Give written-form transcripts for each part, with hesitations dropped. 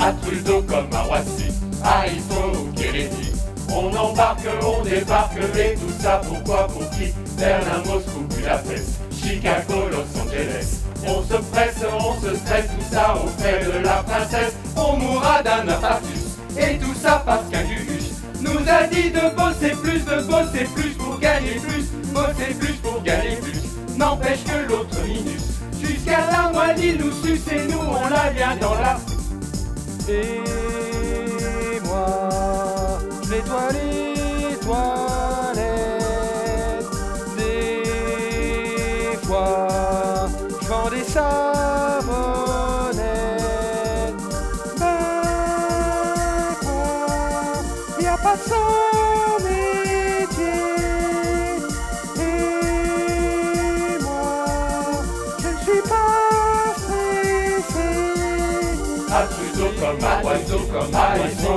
À Truffaut comme à Roissy, à Ifo ou Kennedy. On embarque, on débarque, et tout ça pourquoi, pour qui? Berlin, Moscou, Budapest, Chicago, Los Angeles. On se presse, on se stresse, tout ça au fait de la princesse. On mourra d'un infarctus, et tout ça parce qu'un Gugus nous a dit de bosser plus pour gagner plus, bosser plus pour gagner plus. N'empêche que l'autre minus, jusqu'à la moelle il nous suce et nous on l'a bien dans la... Et moi, je nettoie les toilettes. Des fois, je vends des savonnettes. Mais bon, y a pas de sans métier. Et moi, je ne suis pas stressé. À Truffaut comme à Roissy, comme à Ifo,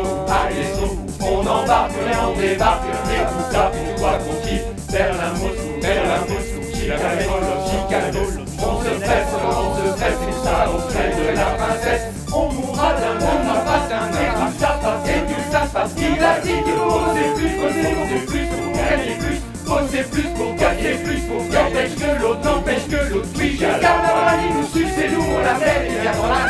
on embarque et on débarque, et tout ça pourquoi, pour qui? Berlin, Moscou, Chicago, on se stresse, tout ça au frais de la princesse. On mourra d'un patin, et tout ça parce qu'il a dit de bosser plus pour gagner plus, bosser plus pour gagner plus, n'empêche que l'autre, oui, jusqu'à la moelle il nous suce et nous on la fait, et bien voilà.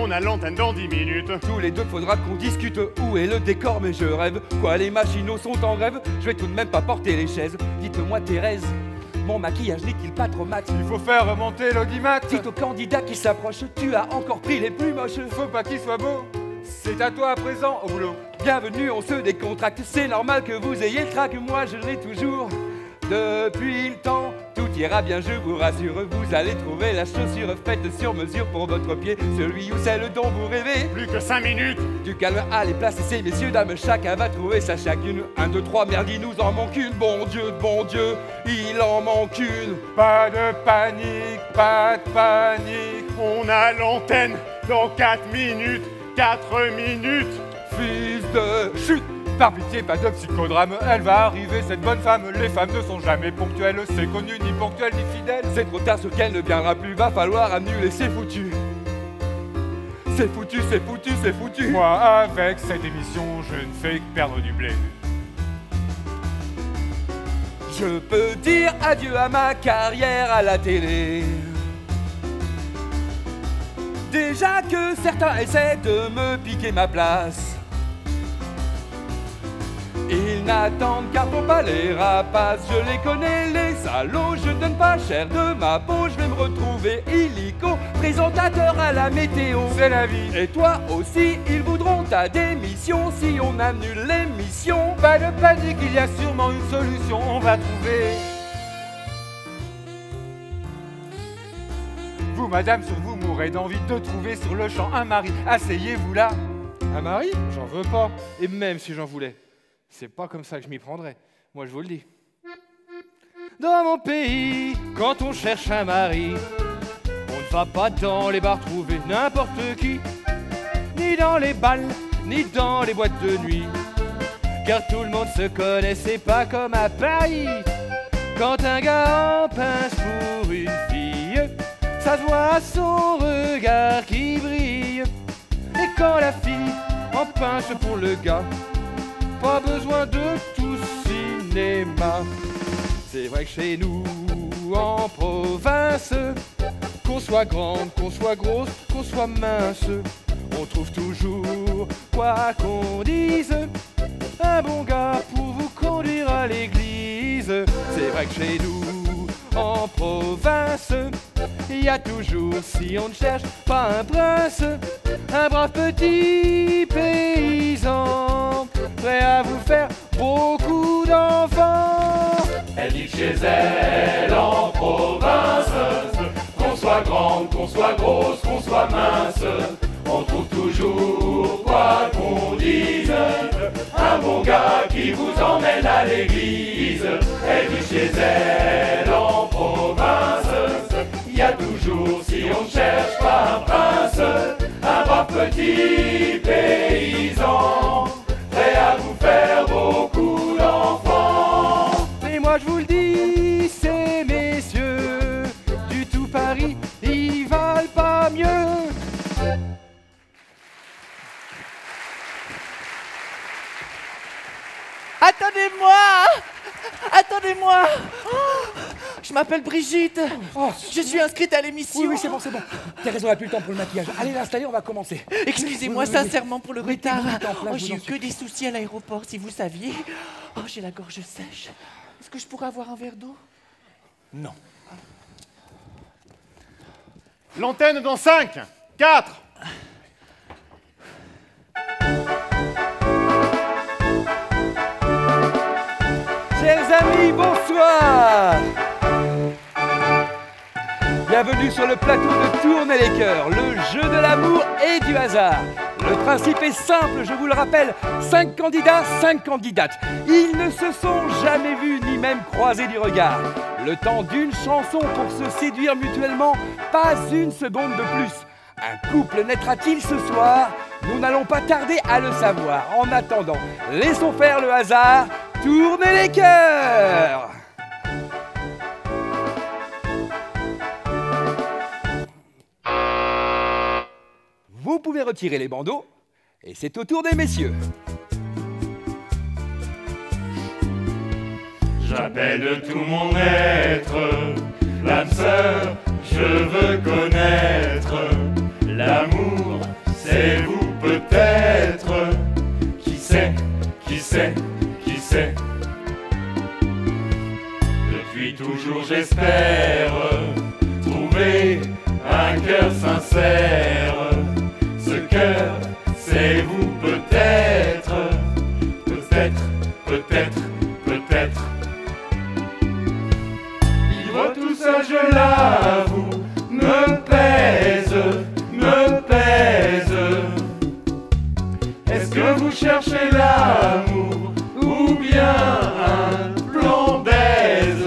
On a l'antenne dans 10 minutes. Tous les deux faudra qu'on discute. Où est le décor? Mais je rêve. Quoi, les machinaux sont en grève? Je vais tout de même pas porter les chaises. Dites-moi Thérèse, mon maquillage n'est-il pas trop mat? Il faut faire remonter l'audimat. Dites au candidat qui s'approche, tu as encore pris les plus moches. Faut pas qu'il soit beau. C'est à toi à présent au boulot. Bienvenue, on se décontracte. C'est normal que vous ayez le trac. Moi je l'ai toujours depuis le temps. Tout ira bien, je vous rassure. Vous allez trouver la chaussure faite sur mesure pour votre pied, celui ou celle dont vous rêvez. Plus que 5 minutes. Du calme, allez, placez ces messieurs, dames, chacun va trouver sa chacune. 1, 2, 3, merde, il nous en manque une. Bon Dieu, il en manque une. Pas de panique, pas de panique. On a l'antenne dans 4 minutes. 4 minutes. Fils de chute. Par pitié, pas de psychodrame, elle va arriver cette bonne femme. Les femmes ne sont jamais ponctuelles, c'est connu, ni ponctuelles ni fidèles. C'est trop tard, ce qu'elle ne viendra plus, va falloir annuler, c'est foutu. C'est foutu, c'est foutu, c'est foutu. Moi, avec cette émission, je ne fais que perdre du blé. Je peux dire adieu à ma carrière à la télé. Déjà que certains essaient de me piquer ma place. Ils n'attendent qu'à faut pas les rapaces, je les connais les salauds, je donne pas cher de ma peau, je vais me retrouver illico, présentateur à la météo. C'est la vie. Et toi aussi, ils voudront ta démission si on annule l'émission. Pas de panique, il y a sûrement une solution, on va trouver. Vous, madame, sur vous mourrez d'envie de trouver sur le champ un mari. Asseyez-vous là. Un mari? J'en veux pas. Et même si j'en voulais, c'est pas comme ça que je m'y prendrais. Moi, je vous le dis. Dans mon pays, quand on cherche un mari, on ne va pas dans les bars trouver n'importe qui, ni dans les balles, ni dans les boîtes de nuit. Car tout le monde se connaît, c'est pas comme à Paris. Quand un gars en pince pour une fille, ça se voit à son regard qui brille. Et quand la fille en pince pour le gars, pas besoin de tout cinéma. C'est vrai que chez nous, en province, qu'on soit grande, qu'on soit grosse, qu'on soit mince, on trouve toujours, quoi qu'on dise, un bon gars pour vous conduire à l'église. C'est vrai que chez nous, en province, il y a toujours, si on ne cherche pas un prince, un brave petit paysan, prêt à vous faire beaucoup d'enfants. Elle dit que chez elle en province, qu'on soit grande, qu'on soit grosse, qu'on soit mince, on trouve toujours, quoi qu'on dise, un bon gars qui vous emmène à l'église. Elle dit chez elle en province, il y a toujours, si on ne cherche pas un prince, un brave petit paysan, prêt à vous faire beaucoup d'enfants. Et moi je vous le dis, ces messieurs du tout Paris, ils valent pas mieux. Attendez-moi! Attendez-moi! Je m'appelle Brigitte. Je suis inscrite à l'émission. Oui, c'est bon. T'as raison, on n'a plus le temps pour le maquillage. Allez l'installer, on va commencer. Excusez-moi Oui. sincèrement pour le retard. mettez-vous en place, J'ai vous eu en que des soucis à l'aéroport, si vous saviez. J'ai la gorge sèche. Est-ce que je pourrais avoir un verre d'eau? Non. L'antenne dans 5, 4. Chers amis, bonsoir. Bienvenue sur le plateau de Tourner les cœurs, le jeu de l'amour et du hasard. Le principe est simple, je vous le rappelle, 5 candidats, 5 candidates. Ils ne se sont jamais vus ni même croisés du regard. Le temps d'une chanson pour se séduire mutuellement, pas une seconde de plus. Un couple naîtra-t-il ce soir? Nous n'allons pas tarder à le savoir. En attendant, laissons faire le hasard. Tournez les cœurs! Vous pouvez retirer les bandeaux et c'est au tour des messieurs. J'appelle tout mon être, l'âme sœur, je veux connaître. L'amour, c'est vous peut-être. Qui sait, qui sait, qui sait. Depuis toujours j'espère trouver un cœur sincère. Ce cœur, c'est vous peut-être. Peut-être, peut-être, peut-être. Vivre tout seul, je l'avoue, me pèse, me pèse. Est-ce que vous cherchez l'amour ou bien un plan baise?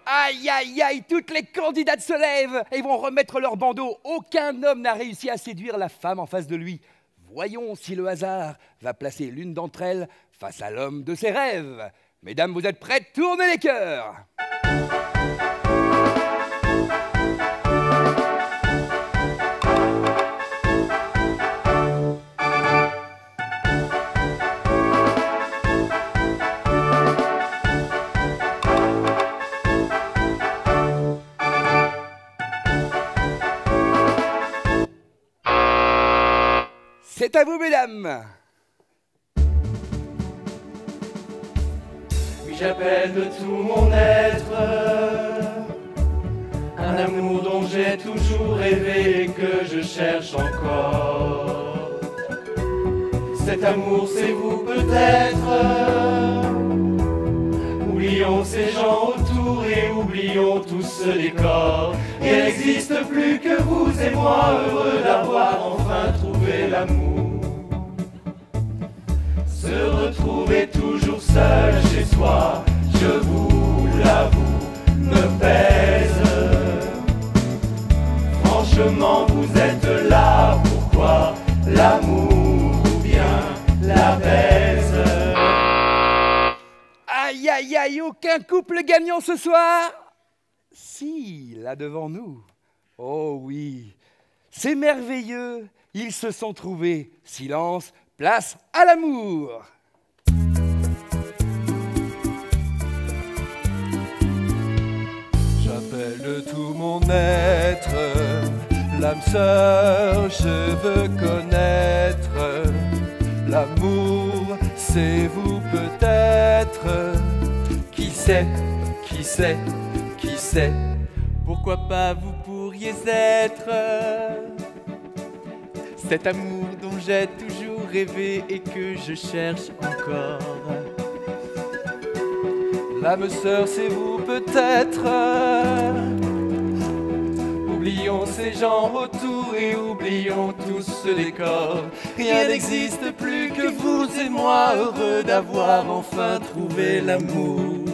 Aïe, aïe, aïe, toutes les candidates se lèvent et vont remettre leurs bandeaux. Aucun homme n'a réussi à séduire la femme en face de lui. Voyons si le hasard va placer l'une d'entre elles face à l'homme de ses rêves. Mesdames, vous êtes prêtes? Tournez les cœurs! C'est à vous, mesdames. Oui, j'appelle de tout mon être un amour dont j'ai toujours rêvé et que je cherche encore. Cet amour, c'est vous peut-être. Oublions ces gens autour et oublions tout ce décor. Il n'existe plus que vous et moi, heureux d'avoir enfin trouvé l'amour. Se retrouver toujours seul chez soi, je vous l'avoue, me pèse. Franchement, vous êtes là, pourquoi l'amour ou bien la baise? Aïe, aïe, aïe, aucun couple gagnant ce soir. Si, là devant nous. Oh oui, c'est merveilleux, ils se sont trouvés. Silence, place à l'amour. J'appelle tout mon être, l'âme sœur, je veux connaître. L'amour, c'est vous peut-être. Qui sait, qui sait, qui sait? Pourquoi pas vous pourriez être cet amour dont j'ai toujours rêvé et que je cherche encore. L'âme sœur, c'est vous peut-être. Oublions ces gens autour et oublions tous ce décor. Rien n'existe plus que vous et moi, heureux d'avoir enfin trouvé l'amour.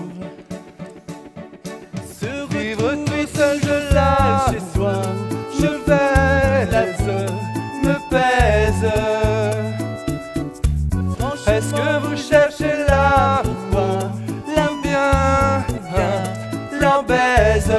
Se Vivre tout seul, je lâche chez soi, je vais, me pèse. Est-ce que vous cherchez là? Pourquoi? Bien, l'embaise.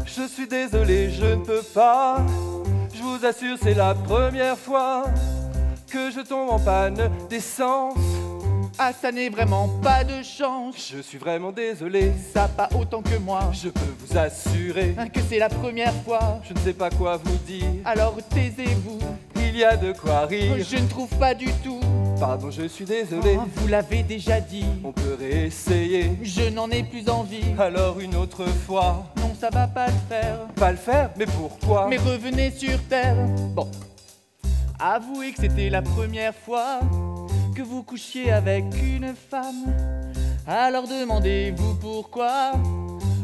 Je suis désolé, je ne peux pas. Je vous assure, c'est la première fois que je tombe en panne d'essence. ah ça n'est vraiment pas de chance. Je suis vraiment désolé, Ça pas autant que moi, je peux vous assurer. que c'est la première fois. Je ne sais pas quoi vous dire, Alors taisez-vous, il y a de quoi rire. je ne trouve pas du tout. Pardon, je suis désolé, Vous l'avez déjà dit, on peut réessayer. je n'en ai plus envie. Alors une autre fois, Non, ça va pas le faire. pas le faire, mais pourquoi? Mais revenez sur terre. Bon, avouez que c'était la première fois que vous couchiez avec une femme. Alors demandez-vous pourquoi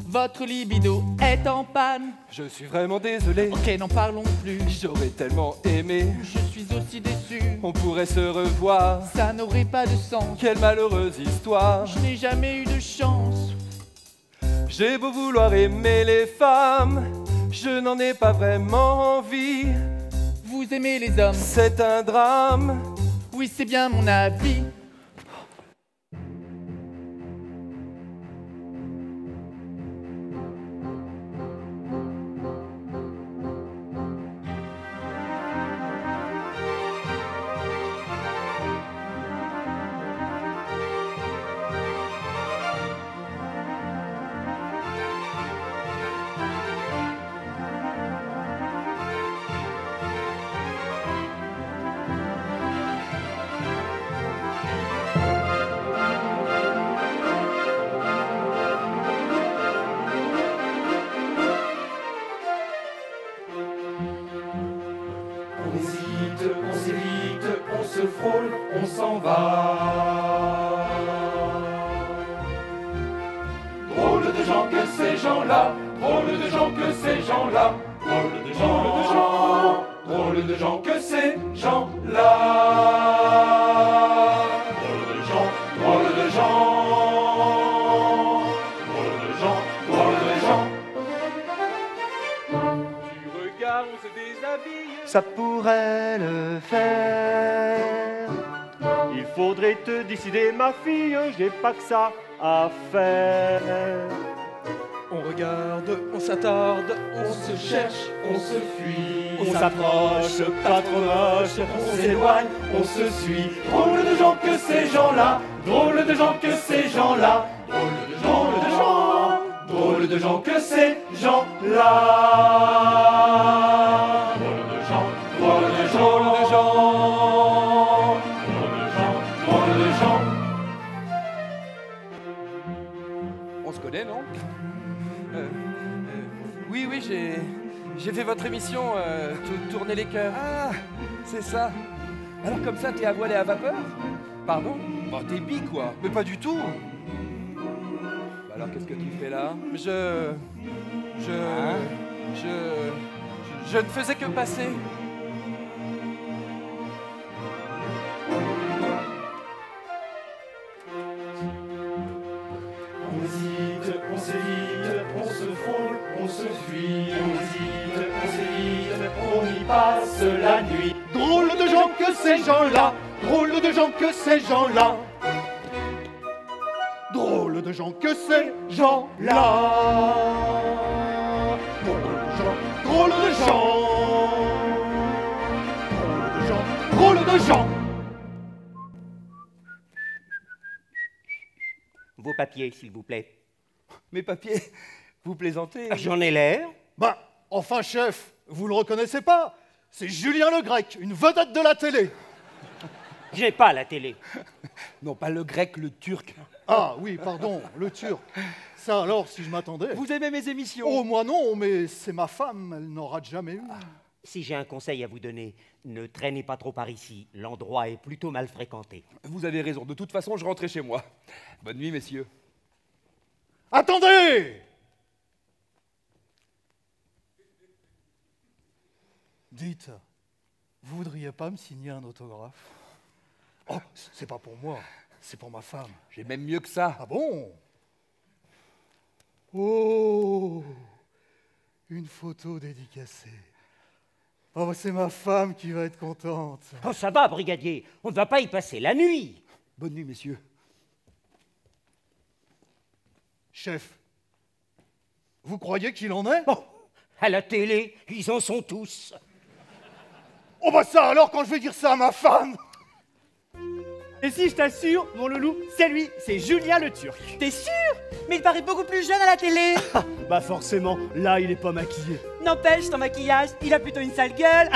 votre libido est en panne. Je suis vraiment désolé, Ok, n'en parlons plus. j'aurais tellement aimé. Je suis aussi déçu. On pourrait se revoir, Ça n'aurait pas de sens. quelle malheureuse histoire. Je n'ai jamais eu de chance. J'ai beau vouloir aimer les femmes, je n'en ai pas vraiment envie. Vous aimez les hommes? C'est un drame. Oui, c'est bien mon avis. On hésite, on s'évite, on se frôle, on s'en va. Drôle de gens que ces gens-là, drôle de gens que ces gens-là, drôle de gens, drôle de gens que ces gens-là. Drôle de gens, drôle de gens, drôle de gens, drôle de gens. Du regard, on se déshabille. Ça pourrait le faire. Il faudrait te décider, ma fille, j'ai pas que ça à faire. On regarde, on s'attarde, on se cherche, On se fuit, On s'approche, pas trop moche, on s'éloigne, on se suit. Drôle de gens que ces gens-là, drôle de gens que ces gens-là, drôle de gens, drôle de gens que ces gens-là. Drôle de gens, drôle de gens, drôle de gens, drôle de gens, drôle de gens. On se connaît, non? Oui, oui, j'ai fait votre émission, Tourner les cœurs. Ah, c'est ça. Alors comme ça, t'es à voile et à vapeur? Pardon? Bah t'es bi quoi. Mais pas du tout. Bah alors qu'est-ce que tu fais là? Je ne faisais que passer. fuit, on hésite, on s'évite, on y passe la nuit. Drôle de gens que ces gens-là, drôle de gens que ces gens-là. Drôle de gens que ces gens-là. Drôle de gens, drôle de gens. Drôle de gens, drôle de gens. Vos papiers, s'il vous plaît. Mes papiers, vous plaisantez? J'en ai l'air. Bah, enfin, chef, vous le reconnaissez pas? C'est Julien Le Grec, une vedette de la télé. J'ai pas la télé. Non, pas le grec, le turc. Ah oui, pardon, le turc. Ça alors, si je m'attendais. Vous aimez mes émissions? Oh, moi non, mais c'est ma femme, elle n'en rate jamais une. Si j'ai un conseil à vous donner, ne traînez pas trop par ici. L'endroit est plutôt mal fréquenté. Vous avez raison, de toute façon, je rentrais chez moi. Bonne nuit, messieurs. Attendez! Dites, vous voudriez pas me signer un autographe? Oh, c'est pas pour moi, c'est pour ma femme. J'ai même mieux que ça. Ah bon? Oh! Une photo dédicacée. Oh, c'est ma femme qui va être contente. Oh, ça va, brigadier. On ne va pas y passer la nuit. Bonne nuit, messieurs. Chef, vous croyez qu'il en est? Oh, à la télé, ils en sont tous. Oh bah ça alors quand je vais dire ça à ma femme! Et si je t'assure, mon loulou, c'est lui, c'est Julien le Turc. T'es sûr? Mais il paraît beaucoup plus jeune à la télé. Bah forcément, là il est pas maquillé. N'empêche, son maquillage, il a plutôt une sale gueule.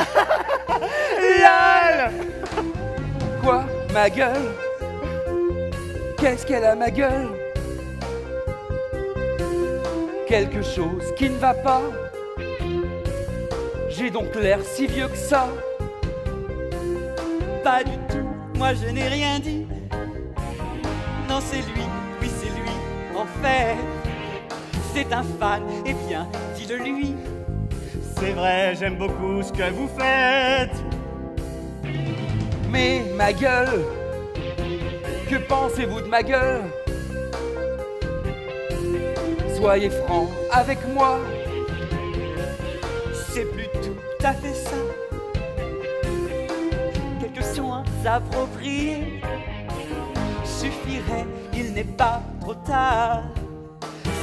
LOL! Quoi? Ma gueule? Qu'est-ce qu'elle a, ma gueule? Quelque chose qui ne va pas. J'ai donc l'air si vieux que ça. Pas du tout, moi je n'ai rien dit. Non, c'est lui, oui c'est lui, en fait. C'est un fan, eh bien, dis-le lui. C'est vrai, j'aime beaucoup ce que vous faites. Mais ma gueule, que pensez-vous de ma gueule? Soyez franc avec moi. C'est plus tout à fait ça. Quelques soins appropriés suffiraient, il n'est pas trop tard.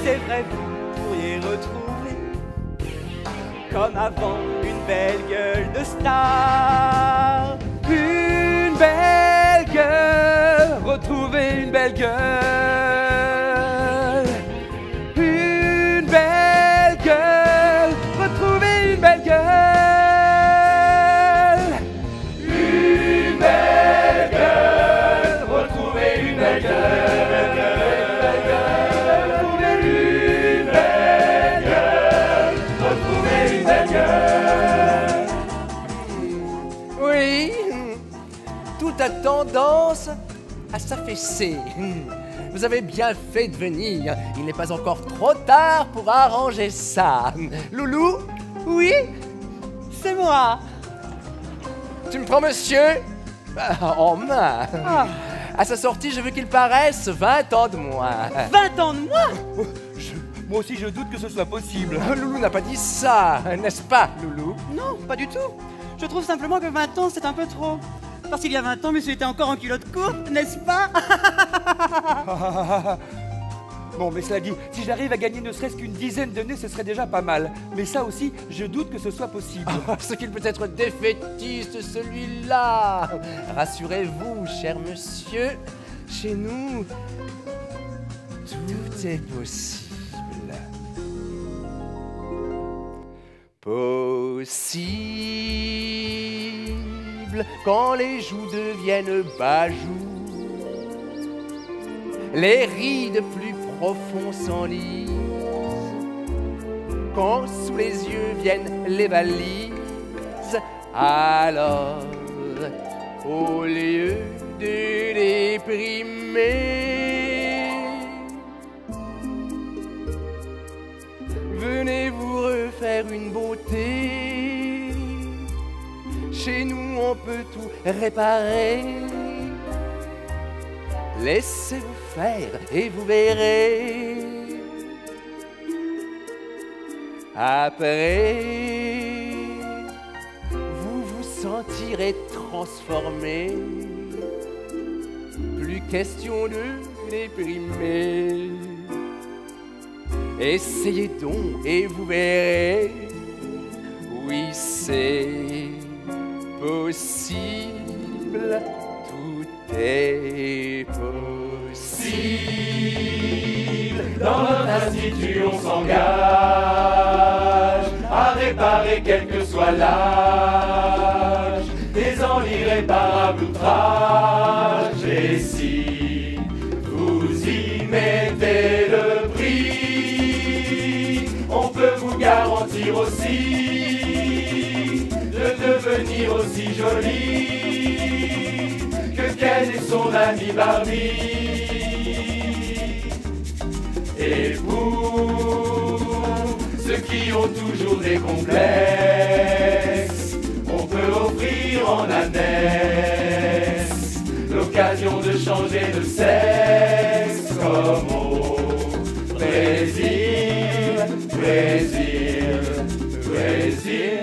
C'est vrai, vous pourriez retrouver, comme avant, une belle gueule de star. Une belle gueule, retrouver une belle gueule. Une belle gueule, retrouver une belle gueule. Une belle gueule, retrouver une belle gueule. Oui, tout a tendance à s'affaisser. Vous avez bien fait de venir. Il n'est pas encore trop tard pour arranger ça. Loulou? Oui, c'est moi. Tu me prends, monsieur? En main. À sa sortie, je veux qu'il paraisse 20 ans de moins. 20 ans de moi? Moi aussi, je doute que ce soit possible. Loulou n'a pas dit ça, n'est-ce pas, Loulou? Non, pas du tout. Je trouve simplement que 20 ans, c'est un peu trop. Parce qu'il y a 20 ans, monsieur était encore en culotte courte, n'est-ce pas? Bon, mais cela dit, si j'arrive à gagner ne serait-ce qu'une dizaine d'années, ce serait déjà pas mal. Mais ça aussi, je doute que ce soit possible. Ce qu'il peut être défaitiste, celui-là. Rassurez-vous, cher monsieur, chez nous, tout est possible. Possible quand les joues deviennent bajoux, les rides plus profonds s'enlisent, quand sous les yeux viennent les valises, alors au lieu de déprimer, venez vous refaire une beauté. Chez nous, on peut tout réparer. Laissez-vous faire et vous verrez. Après, vous vous sentirez transformé. Plus question de déprimer. Essayez donc et vous verrez. Oui, c'est possible. Tout est possible. Dans notre institut, on s'engage à réparer quel que soit l'âge des ans l'irréparable outrage. Et si vous y mettez le prix, on peut vous garantir aussi de devenir aussi joli que Ken et son ami Barbie. Et pour ceux qui ont toujours des complexes, on peut offrir en annexe l'occasion de changer de sexe, comme au Brésil, Brésil, Brésil.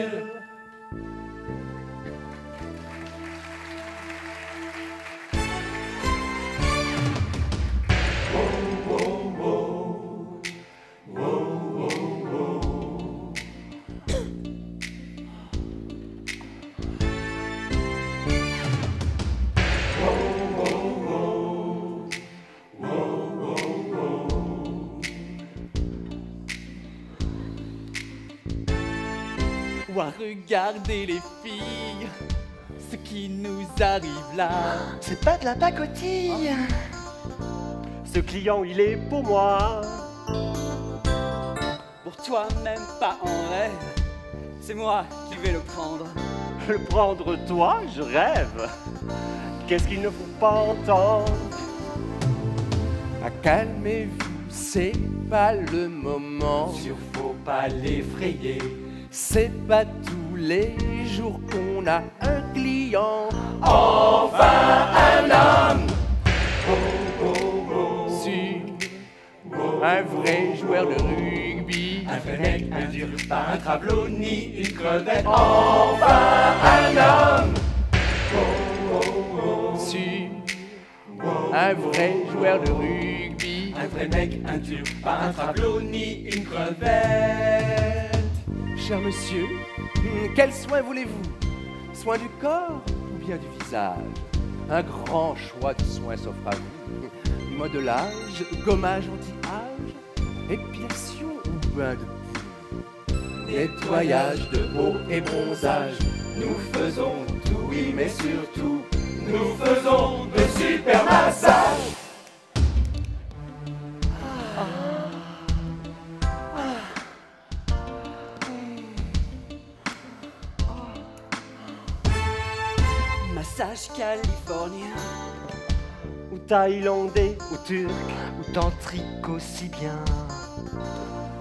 Regardez les filles, ce qui nous arrive là. C'est pas de la pacotille. Ce client, il est pour moi. Pour toi, même pas en rêve. C'est moi qui vais le prendre. Le prendre, toi, je rêve. Qu'est-ce qu'il ne faut pas entendre? Ah, calmez-vous, c'est pas le moment. Faut pas l'effrayer. C'est pas tous les jours qu'on a un client. Enfin un homme. Sur un vrai joueur de rugby. Un vrai mec, un dur, pas un travelot ni une crevette. Enfin un homme. Sur un vrai joueur de rugby. Un vrai mec, un dur, pas un travelot ni une crevette. Cher monsieur, quels soins voulez-vous? Soins du corps ou bien du visage? Un grand choix de soins s'offre à vous. Modelage, gommage anti-âge, épilation ou bain de boue. Nettoyage de peau et bronzage. Nous faisons tout, oui, mais surtout, nous faisons de super massages. Massage californien. Ou thaïlandais, ou turc. Ou tantrique aussi bien.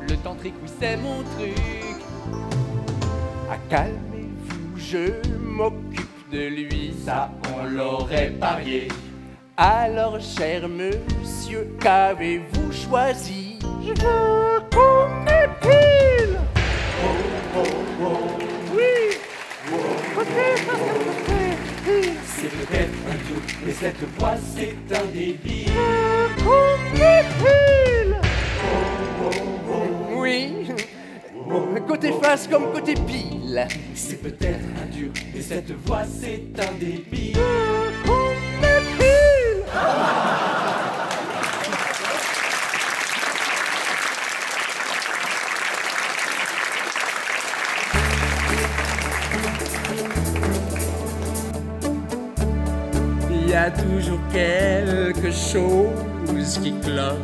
Le tantrique, oui, c'est mon truc. Ah, calmez-vous, je m'occupe de lui. Ça, on l'aurait parié. Alors, cher monsieur, qu'avez-vous choisi? Je veux qu'on m'épile. Oui. Côté, C'est peut-être un doux, mais cette fois c'est un débile. qu'on m'épile. Oui. Côté face comme côté pile. C'est peut-être un dur, mais cette fois c'est un débile. Qu'on m'épile. Il y a toujours quelque chose qui cloche.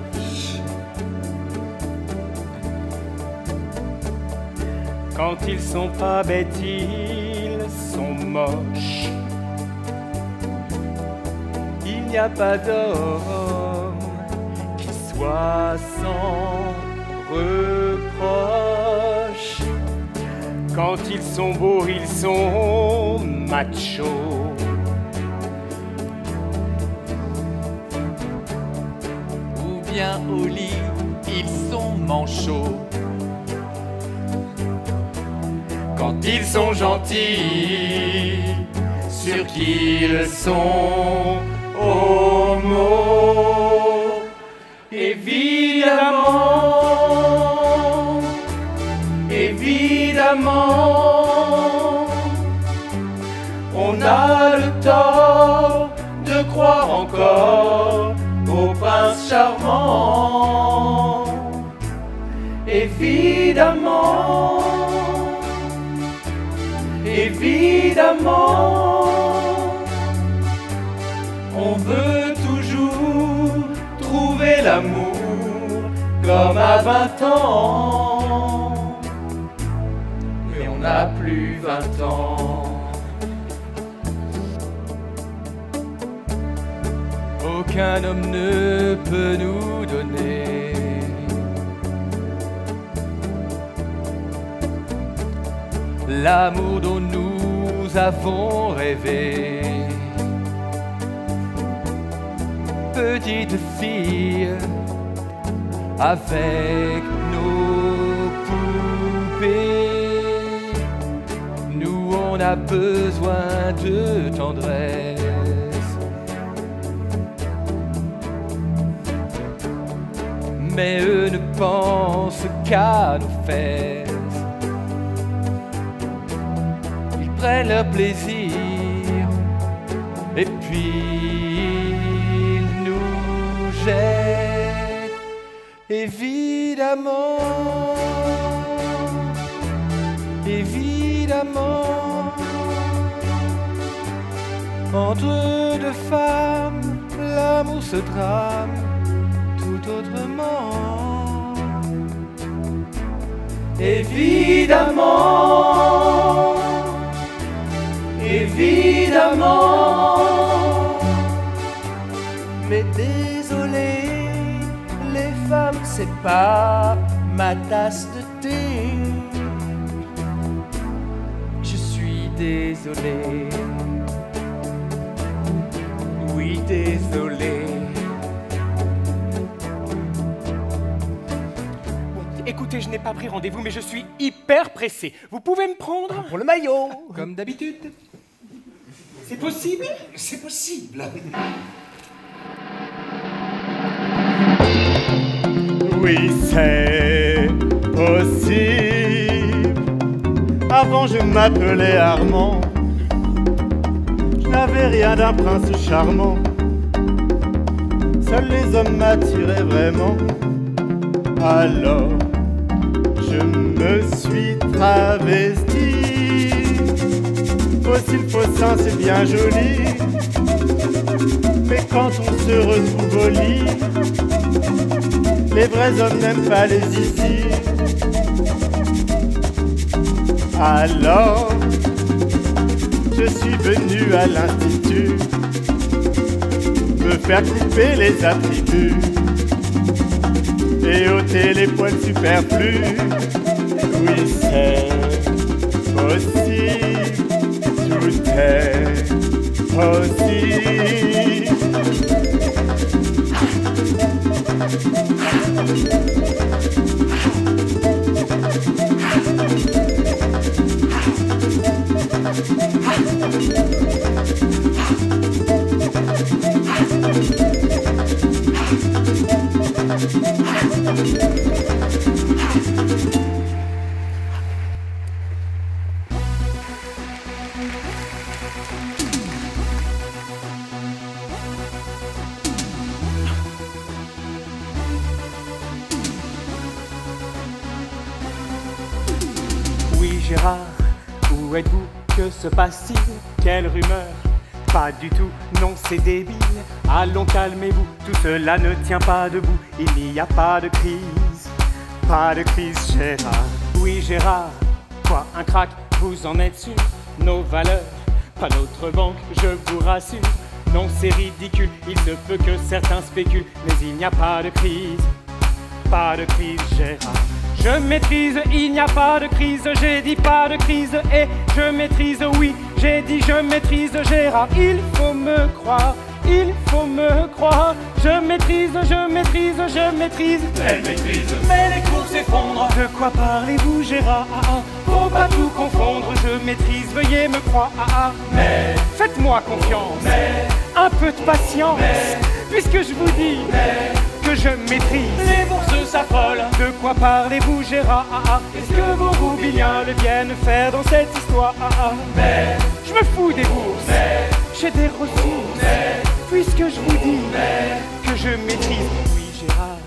Quand ils sont pas bêtes, ils sont moches. Il n'y a pas d'homme qui soit sans reproche. Quand ils sont beaux, ils sont machos. Ou bien au lit, ils sont manchots. quand ils sont gentils, sûr qu'ils sont homo. Évidemment, évidemment, on a le tort de croire encore au prince charmant. Évidemment, évidemment, on veut toujours trouver l'amour comme à 20 ans, mais on n'a plus 20 ans. Aucun homme ne peut nous donner l'amour dont nous avons rêvé. Petite fille, avec nos poupées, nous on a besoin de tendresse. Mais eux ne pensent qu'à nos fesses. Ils prennent leur plaisir et puis ils nous jettent. Évidemment, évidemment, entre deux femmes, l'amour se trame tout autrement. Évidemment, évidemment, Mais désolé, les femmes, c'est pas ma tasse de thé. Je suis désolé. Oui, désolé. Écoutez, je n'ai pas pris rendez-vous, mais je suis hyper pressé. Vous pouvez me prendre? Pour le maillot. Comme d'habitude. C'est possible? C'est possible. Oui, c'est possible. Avant, je m'appelais Armand. Je n'avais rien d'un prince charmant. Seuls les hommes m'attiraient vraiment. Alors, je me suis travesti. Fossile, faussin, c'est bien joli. Mais quand on se retrouve au lit, les vrais hommes n'aiment pas les zizi. Alors, je suis venu à l'institut me faire couper les attributs et ôter les poils superflus. Oui, c'est possible, tout est possible. Oui, Gérard, où êtes-vous? Que se passe-t-il? Quelle rumeur? Pas du tout, non, c'est débile. Allons, calmez-vous, tout cela ne tient pas debout. Il n'y a pas de crise, Gérard. Oui, Gérard, quoi, un crack, vous en êtes sûr? Nos valeurs, pas notre banque, je vous rassure. Non, c'est ridicule, il se peut que certains spéculent, mais il n'y a pas de crise, Gérard. Je maîtrise, il n'y a pas de crise, j'ai dit pas de crise, et je maîtrise, oui, j'ai dit je maîtrise, Gérard. Il faut me croire, il faut me croire. Je maîtrise, je maîtrise, je maîtrise. Elle maîtrise, Mais les cours s'effondrent. De quoi parlez-vous, Gérard? Faut pas tout confondre, je maîtrise, veuillez me croire. mais, Faites-moi confiance, mais, un peu de patience, puisque je vous dis que je maîtrise. les bourses s'affolent. De quoi parlez-vous, Gérard? Est-ce que vos roubignoles viennent faire dans cette histoire? Mais, Je me fous des bourses, j'ai des ressources, puisque je vous dis que je maîtrise. Oui, Gérard,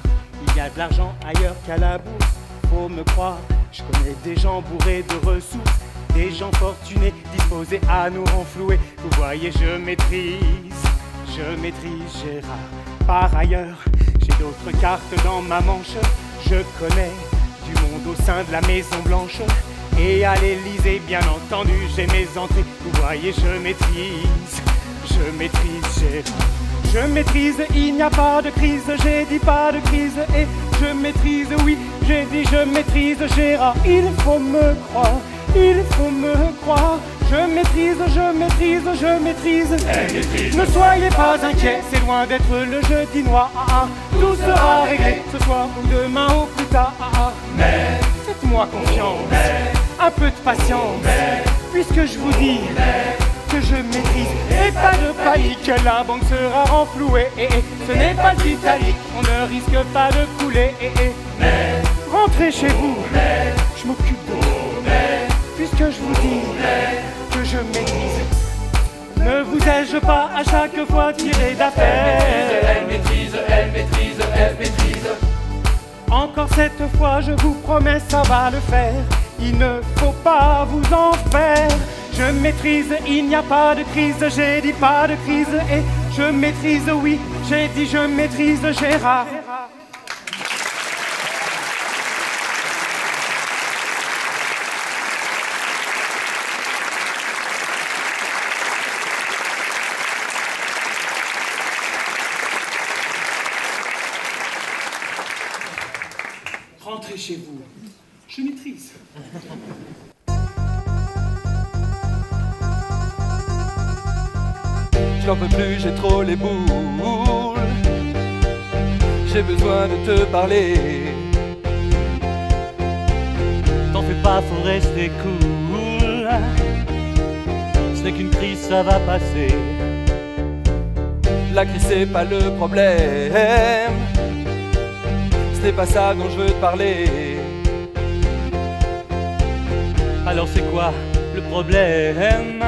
il y a de l'argent ailleurs qu'à la bourse, faut me croire. Je connais des gens bourrés de ressources, des gens fortunés disposés à nous renflouer. Vous voyez, je maîtrise Gérard. Par ailleurs, j'ai d'autres cartes dans ma manche. Je connais du monde au sein de la Maison Blanche. Et à l'Élysée, bien entendu, j'ai mes entrées. Vous voyez, je maîtrise Gérard. Je maîtrise, il n'y a pas de crise, j'ai dit pas de crise. Et je maîtrise, oui, j'ai dit je maîtrise Gérard. Il faut me croire, il faut me croire. Je maîtrise, je maîtrise, je maîtrise. elle maîtrise. Ne soyez pas inquiets, c'est loin d'être le jeudi noir. Tout sera réglé ce soir ou demain ou plus tard. Mais, Faites-moi confiance, un peu de patience, puisque je vous dis que je maîtrise. Et pas de panique, la banque sera renflouée. Ce n'est pas le Titanic, on ne risque pas de couler. Rentrez chez vous, je m'occupe de vous, puisque je vous dis que je maîtrise. Ne vous ai-je pas à chaque fois tiré d'affaire? elle maîtrise, elle maîtrise, elle maîtrise. Encore cette fois, je vous promets, ça va le faire. Il ne faut pas vous en faire. Je maîtrise, il n'y a pas de crise, j'ai dit pas de crise. Et je maîtrise, oui, j'ai dit je maîtrise Gérard. Rentrez chez vous, je maîtrise. J'en peux plus, j'ai trop les boules. J'ai besoin de te parler. T'en fais pas, faut rester cool. Ce n'est qu'une crise, ça va passer. La crise c'est pas le problème. Ce n'est pas ça dont je veux te parler. Alors c'est quoi le problème?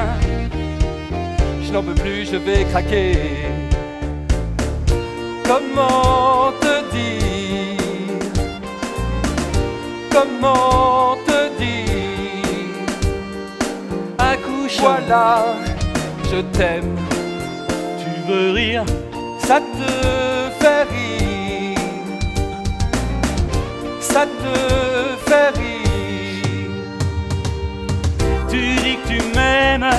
Je n'en peux plus, je vais craquer. Comment te dire? Comment te dire? Accouchant, Voilà, je t'aime. tu veux rire? Ça te fait rire. Ça te fait rire. Tu dis que tu m'aimes,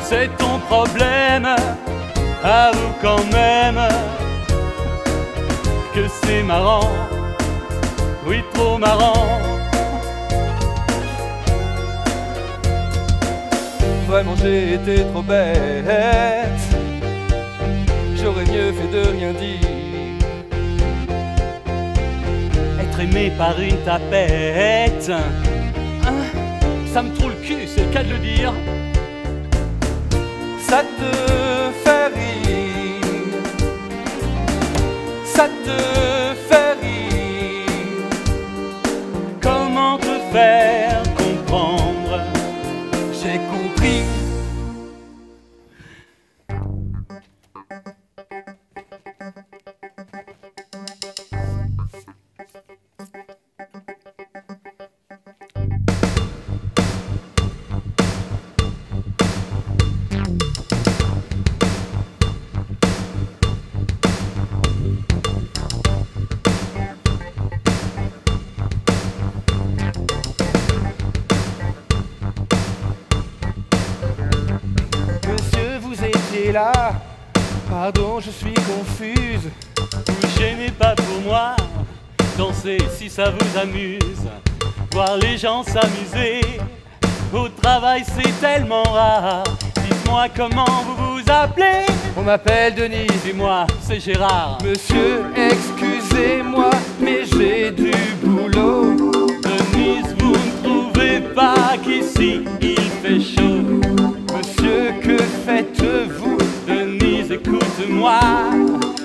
c'est ton problème. Avoue quand même que c'est marrant, oui trop marrant. Vraiment j'ai été trop bête. J'aurais mieux fait de rien dire. Être aimé par une tapette, ça me trouve le cul, c'est le cas de le dire. Ça te fait rire. Ça te fait rire. Comment te faire comprendre? J'ai compris. Là, pardon, je suis confuse. Vous gênez pas pour moi, dansez si ça vous amuse. Voir les gens s'amuser, au travail c'est tellement rare. Dites-moi comment vous vous vous appelez? On m'appelle Denise. Et moi, c'est Gérard. Monsieur, excusez-moi, mais j'ai du boulot. Denise, vous ne trouvez pas qu'ici il fait chaud? Monsieur, que faites-vous? Denise, écoute-moi,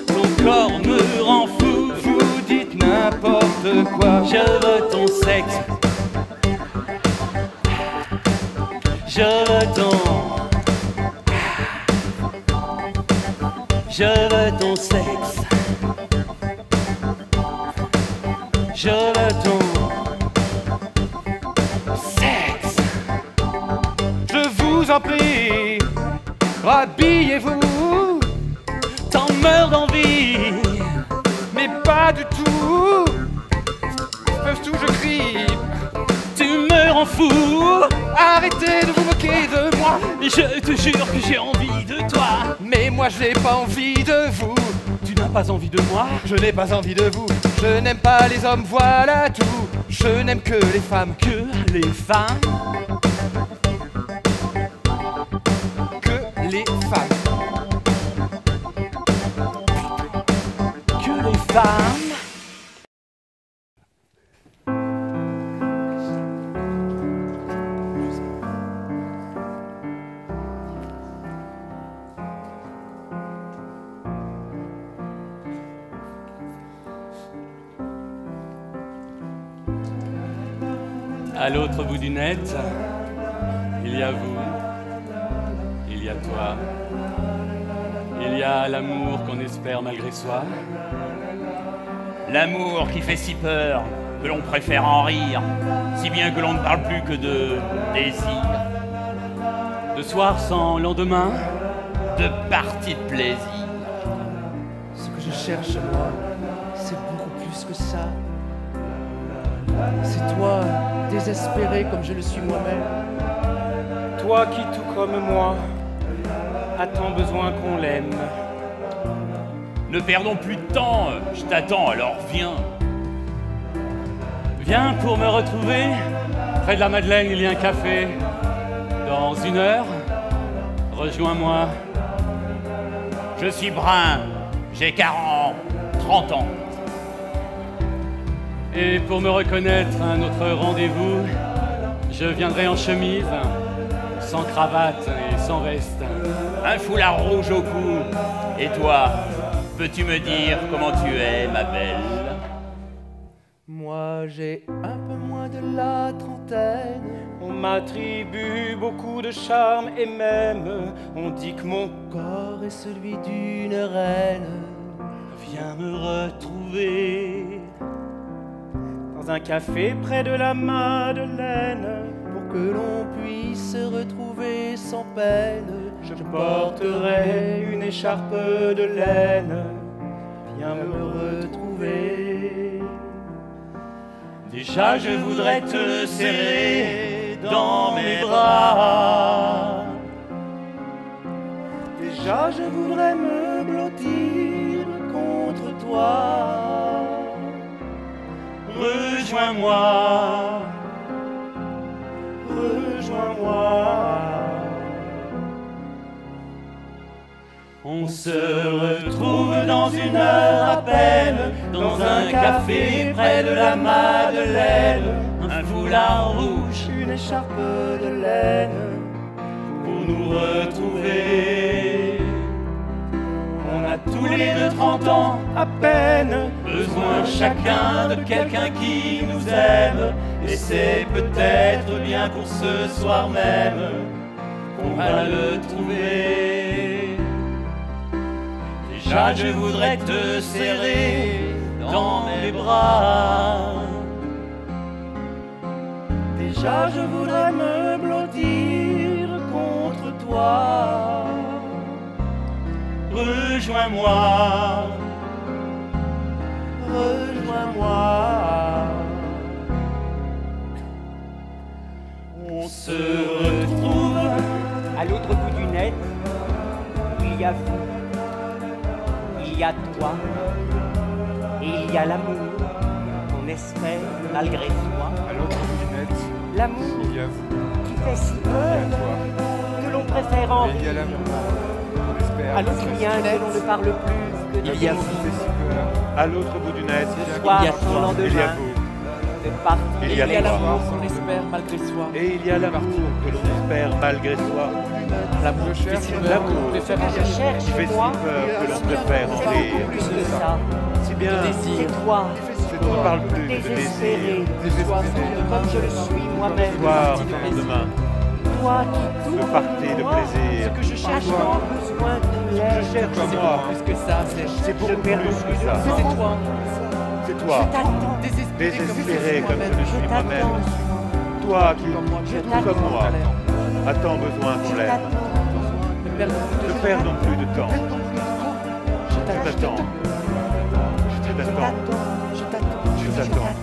ton corps me rend fou. Vous dites n'importe quoi. Je veux ton sexe. Je veux ton... Je veux ton sexe. Je veux ton sexe. Je vous en prie, rhabillez-vous. T'en meurs d'envie. Mais pas du tout. Peuvent tout, je crie. Tu me rends fou. Arrêtez de vous moquer de moi. Je te jure que j'ai envie de toi. Mais moi je n'ai pas envie de vous. Tu n'as pas envie de moi? Je n'ai pas envie de vous. Je n'aime pas les hommes, voilà tout. Je n'aime que les femmes. Que les femmes? Que les femmes. Que les femmes? À l'autre bout du net, il y a vous, il y a toi, il y a l'amour qu'on espère malgré soi. L'amour qui fait si peur que l'on préfère en rire, si bien que l'on ne parle plus que de désir, De soir sans lendemain, de parties de plaisir. Ce que je cherche, moi, c'est beaucoup plus que ça. C'est toi, désespéré comme je le suis moi-même. Toi qui, tout comme moi, a tant besoin qu'on l'aime. Ne perdons plus de temps, je t'attends, alors viens. viens pour me retrouver. Près de la Madeleine, il y a un café. Dans 1 heure, rejoins-moi. Je suis brun, j'ai 30 ans. Et pour me reconnaître à notre rendez-vous, je viendrai en chemise, sans cravate et sans veste. Un foulard rouge au cou. Et toi, peux-tu me dire comment tu es, ma belle? Moi, j'ai un peu moins de la trentaine. On m'attribue beaucoup de charme et même on dit que mon corps est celui d'une reine. Viens me retrouver dans un café près de la Madeleine, pour que l'on puisse se retrouver sans peine. Je porterai une écharpe de laine. Viens me retrouver. Déjà je voudrais te serrer dans mes bras. Déjà je voudrais me blottir contre toi. Rejoins-moi, rejoins-moi. On se retrouve dans 1 heure à peine, dans un café près de la Madeleine. Un foulard rouge, une écharpe de laine, pour nous retrouver. On a tous les 2 30 ans à peine, besoin chacun de quelqu'un qui nous aime. Et c'est peut-être bien pour ce soir même qu'on va le trouver. Déjà je voudrais te serrer dans mes bras. Déjà je voudrais me blottir contre toi. Rejoins-moi, rejoins-moi. On se retrouve à l'autre bout du net. Il y a vous, il y a toi, et il y a l'amour qu'on espère malgré soi. À l'autre bout du net, l'amour il y a vous, qui fait si peur il y a toi, que l'on préfère en et il y a l'amour rire, À l'autre il y a un que l'on ne parle plus que Il y a vous. À l'autre bout du net, Ce soir, il y a sans il y a lendemain, vous. c'est parti. Il y a l'amour toi. qu'on espère malgré soi. Et il y a l'amour que l'on espère malgré soi. L'amour fait si peur que l'on préfère Je cherche Il fait si moi, peur que l'on préfère en c'est rire. beaucoup plus que ça. Si bien, C'est toi, on ne parle plus de désespéré, désir. comme je le suis moi-même. Soir sans lendemain, Toi qui de tout party, de plaisir. Ce que je cherche, tellement besoin de Je l'aide. cherche c'est moi. beaucoup plus que ça. C'est beaucoup plus que ça. C'est toi, C'est toi, T'attends, désespéré comme je le je suis moi-même. t'attends. Toi qui, comme moi, Je tout t'attends. comme moi, a tant besoin qu'on Je l'aime. t'attends. Ne perdons plus de temps. Je t'attends. Je t'attends. Je t'attends. Je t'attends. Je t'attends.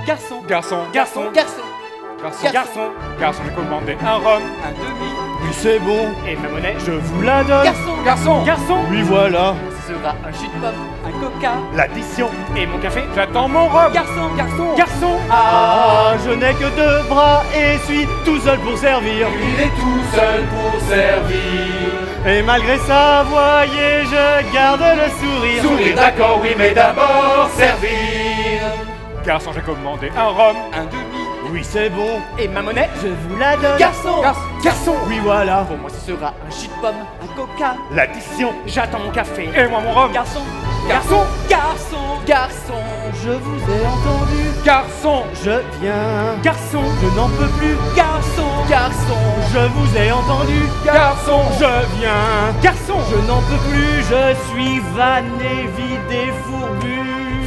Garçon, Garçon, garçon, garçon. garçon, garçon, garçon, j'ai commandé un rhum, un demi, Oui, c'est bon, et ma monnaie. je vous la donne. Garçon. garçon, Garçon, Oui, voilà, Ce sera un jus de pomme. un coca, l'addition. et mon café. j'attends mon rhum. Garçon, garçon, garçon. Ah, je n'ai que deux bras et suis tout seul pour servir. Il est tout seul pour servir. Et malgré ça, voyez, je garde le sourire. Sourire d'accord, oui, mais d'abord servir. Garçon, j'ai commandé un rhum, Un demi, Oui, c'est bon, et ma monnaie. je vous la donne. Garçon. Garçon, Oui, voilà, Pour moi, ce sera un jus de pomme. un coca, l'addition. j'attends mon café. et moi mon rhum. Garçon, garçon, garçon, Garçon. Je vous ai entendu, Garçon, je viens. garçon, Je n'en peux plus, garçon, Garçon. je vous ai entendu. garçon, Je viens. garçon. Je n'en peux plus, je suis vanné, vidé, fourbu.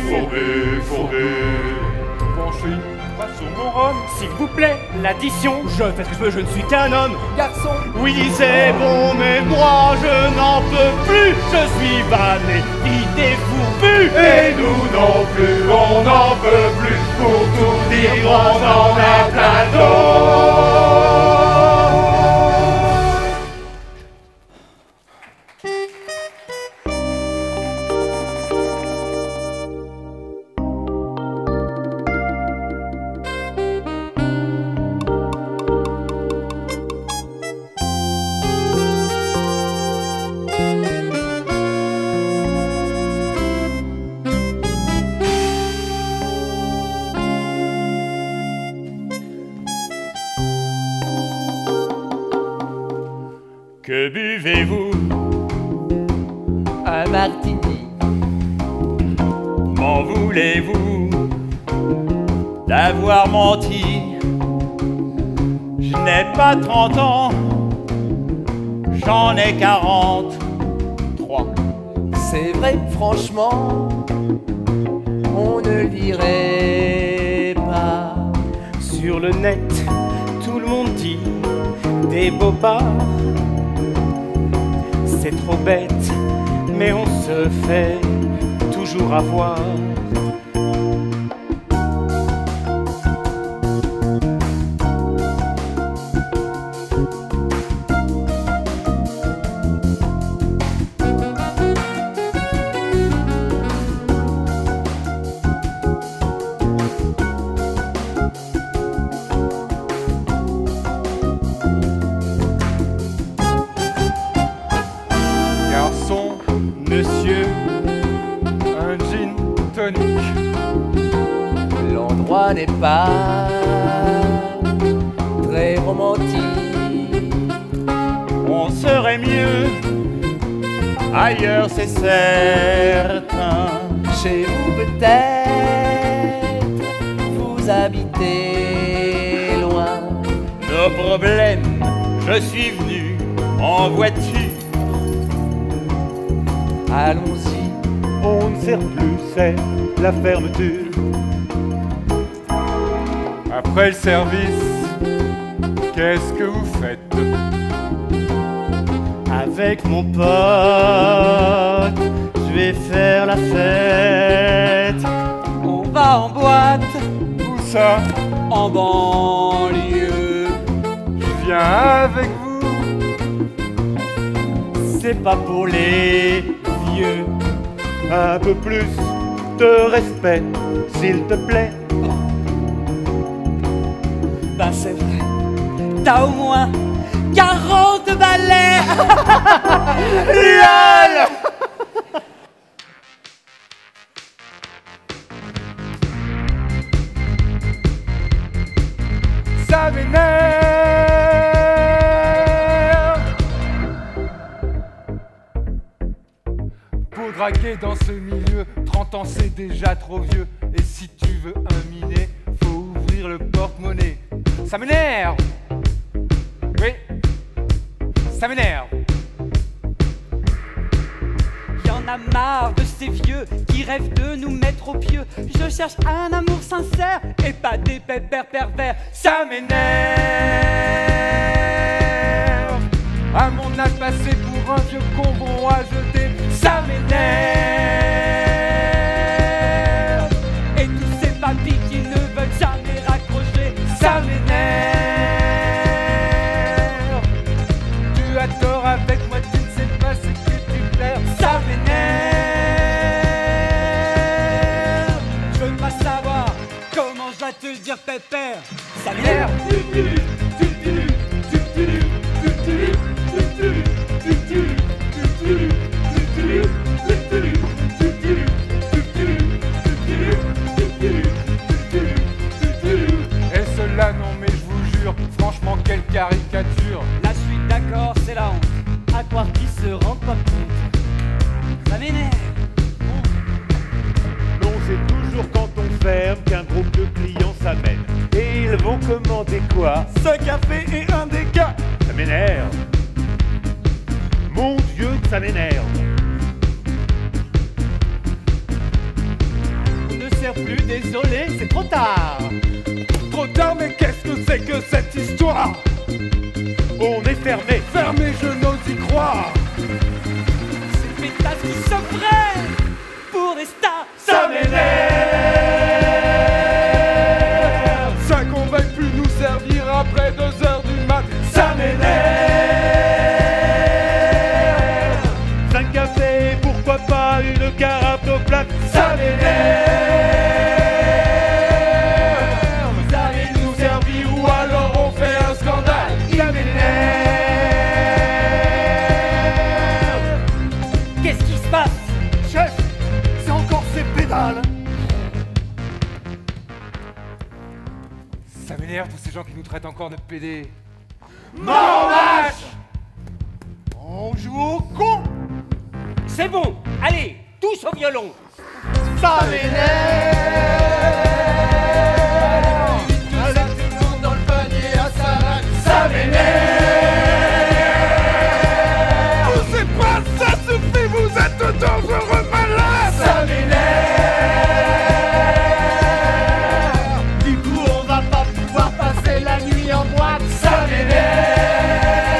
Fourbu, fourbu. bon, je suis pas sur mon rhum. S'il vous plaît, l'addition. Je fais ce que je veux, je ne suis qu'un homme. Garçon. Oui, c'est bon, mais moi je n'en peux plus. Je suis vanné, vidé, fourbu. Et nous non plus, on n'en peut plus. Pour tout dire, on en a plein d'autres. Que buvez-vous? Un martini. M'en voulez-vous d'avoir menti? Je n'ai pas 30 ans, j'en ai 43. C'est vrai, franchement, on ne le dirait pas. Sur le net, tout le monde dit des bobards. C'est trop bête, mais on se fait toujours avoir. Garçon, Monsieur, un gin tonic. L'endroit n'est pas très romantique. On serait mieux ailleurs, c'est certain. Chez vous peut-être, vous habitez loin. Nos problèmes, je suis venu en voiture. Allons-y, on ne sert plus, c'est la fermeture. Après le service, qu'est-ce que vous faites? Avec mon pote, je vais faire la fête. on va en boîte, Où ça? en banlieue. Je viens avec vous. C'est pas pour les vieux. Un peu plus de respect, s'il te plaît. ça c'est vrai. T'as au moins 40 balais. LOL. Ça m'énerve. Pour draguer dans ce milieu, 30 ans c'est déjà trop vieux. Et si tu veux un minet, faut ouvrir le porte-monnaie. Ça m'énerve. Oui, ça m'énerve. Y'en a marre de ces vieux qui rêvent de nous mettre au pieu. Je cherche un amour sincère et pas des pépères pervers. Ça m'énerve. À mon âge passé pour un vieux con bon à jeter. Ça m'énerve. Et tous ces papis qui ne veulent jamais raccrocher. Ça m'énerve. Tu as tort avec moi, tu ne sais pas ce que tu perds. Ça m'énerve. Je veux pas savoir comment je vais te le dire pépère. Ça m'énerve. Et cela non mais je vous jure, franchement quelle caricature. Là je suis d'accord, c'est la honte. À croire qu'ils se rendent pas compte. Ça m'énerve. Non, c'est toujours quand on ferme qu'un groupe de clients s'amène. Et ils vont commander quoi? 5 cafés et un déca. Ça m'énerve. Mon Dieu, que ça m'énerve. On ne sert plus, désolé, c'est trop tard. Trop tard, mais qu'est-ce que c'est que cette histoire? On est fermé. Fermé, je n'ose y croire. Ces pétasses qui se prennent pour des stars. Ça m'énerve. Ça qu'on veuille plus nous servir après 2 heures du mat. Ça m'énerve. 5 cafés, pourquoi pas une carafe d'eau plate. Ça m'énerve. Vous allez nous servir ou alors on fait un scandale. Ça m'énerve. Qu'est-ce qui se passe? Chef, c'est encore ces pédales. Ça m'énerve tous ces gens qui nous traitent encore de PD. Mort vache. On joue au con. C'est bon, allez, tous au violon. Ça m'énerve. Allez tout le monde dans le panier à salade. Ça m'énerve. Vous c'est pas ça suffit, vous êtes dangereux malade. Ça m'énerve. Du coup on va pas pouvoir passer la nuit en boîte. Ça m'énerve.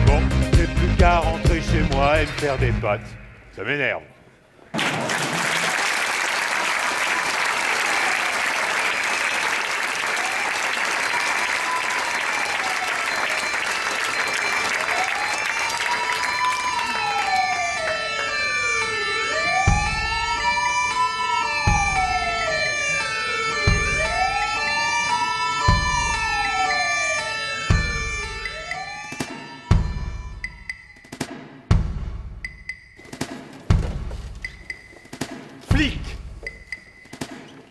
Bon, j'ai plus qu'à rentrer chez moi et me faire des potes. Ça m'énerve. Flic,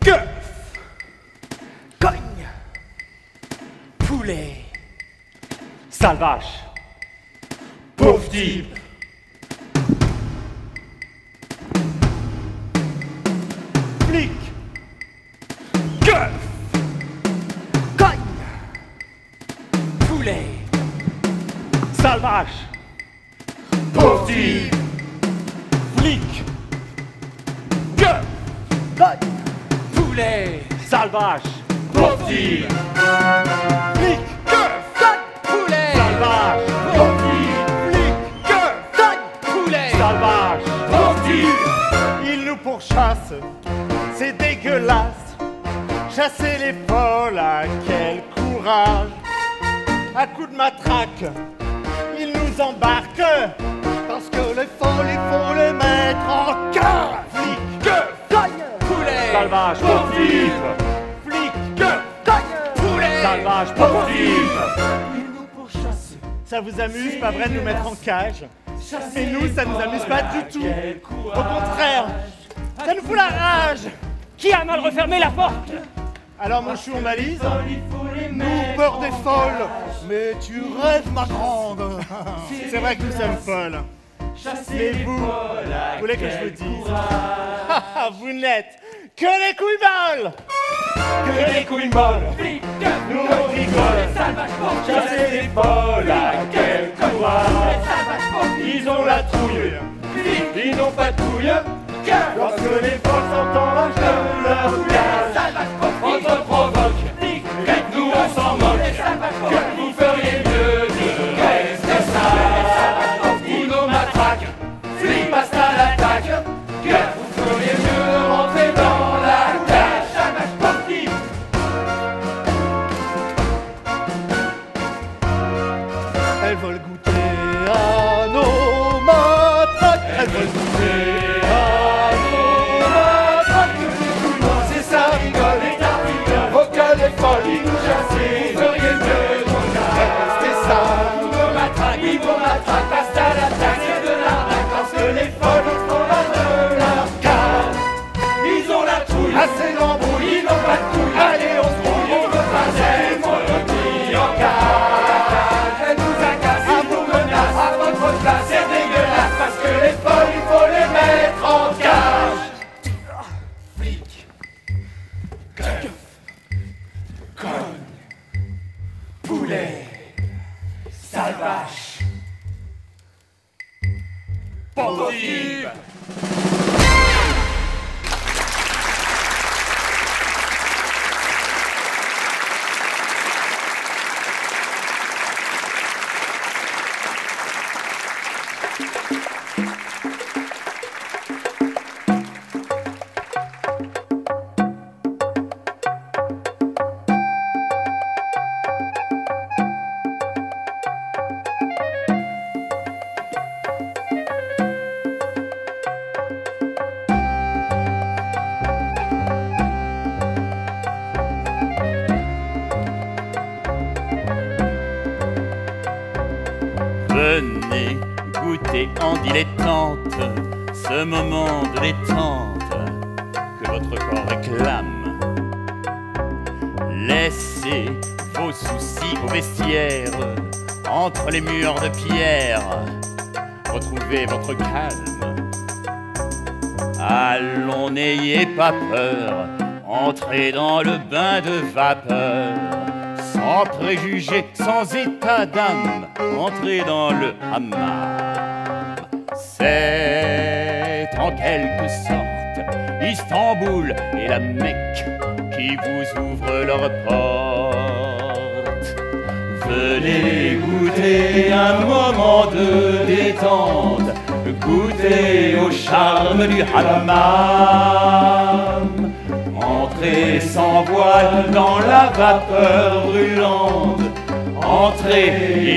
keuf, cogne, poulet, sale vache, pauvre type. Flic, keuf, cogne, poulet, sale vache, pauvre type. Flic, cogne, poulet, sale vache, pauvre type. Flic, keuf, cogne, poulet, sale vache, pauvre type. Flic, keuf, cogne, poulet, sale vache, pauvre type. Ils nous pourchassent, c'est dégueulasse. Chasser les folles, à quel courage. À coups de matraque, ils nous embarquent. Parce que les folles, il faut les mettre en cœur. Flic, keuf, cogne, poulet, sale vache, pauvre type. Flic, keuf, Salvage, sportif. Ils nous pourchassent. Ça vous amuse, pas vrai, de nous mettre en cage? Mais nous, ça nous amuse pas du tout. Au contraire, ça nous fout la rage. Qui a mal refermé la porte? Alors mon chou, on balise? Nous, peur des folles. Mais tu rêves, ma grande. C'est vrai que nous sommes folles. Mais vous voulez que je vous dise? Vous n'êtes que les couilles molles. Que les couilles molles. Nous on rigole. Chasser les folles à quel courage. Ils ont la trouille. Ils n'ont pas de couilles. Lorsque les folles sont en rage de leur cage. On te provoque. Nous on s'en moque. Que vous feriez mieux de rester sage. Ils nous matraquent. Flics passent à l'attaque. Que vous feriez mieux de rentrer dans la cage. Sportif. Elles veulent goûter à nos matraques. Elles veulent goûter à nos matraques. C'est ça, rigole et tarpille. Faut que les folles, ils nous chassent. Vous feriez mieux de rester sage. Ils nous matraquent, passent à l'attaque. C'est de l'arnaque parce que les folles font la de leur cage. Ils ont la trouille, assez d'embrouille, ils n'ont pas de couilles. Allez, on se rouille, on veut pas être remis en cage. Elles nous agacent, ils nous menacent à votre place. C'est dégueulasse parce que les folles, il faut les mettre en cage. Flic, keuf, cogne, poulet, sale vache, sportive. Venez goûter en dilettante ce moment de détente que votre corps réclame. Laissez vos soucis au vestiaire, entre les murs de pierre, retrouvez votre calme. Allons, n'ayez pas peur, entrez dans le bain de vapeur. Sans préjugés, sans état d'âme, entrez dans le hammam. C'est en quelque sorte Istanbul et la Mecque qui vous ouvrent leurs portes. Venez goûter un moment de détente, goûtez au charme du hammam. Entrez sans voile dans la vapeur brûlante. Entrez,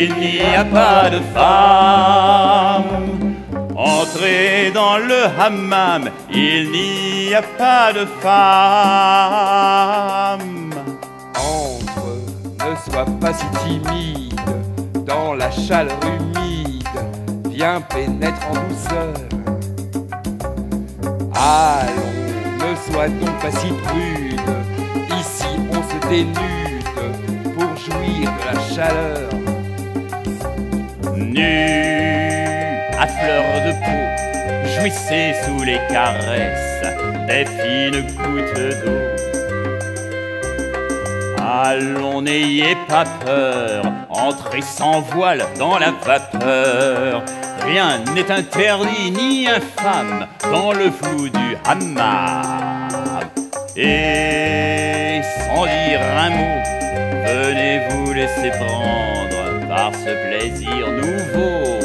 il n'y a pas de femme. Entrez dans le hammam, il n'y a pas de femme. Entre, ne sois pas si timide, dans la chaleur humide, viens pénètre en douceur. Allons, ne sois donc pas si prude, ici on se dénude pour jouir de la chaleur. Nu à fleur de peau, jouissez sous les caresses des fines gouttes d'eau. Allons, n'ayez pas peur, entrez sans voile dans la vapeur. Rien n'est interdit ni infâme dans le flou du hammam. Et sans dire un mot, venez vous laisser prendre par ce plaisir nouveau.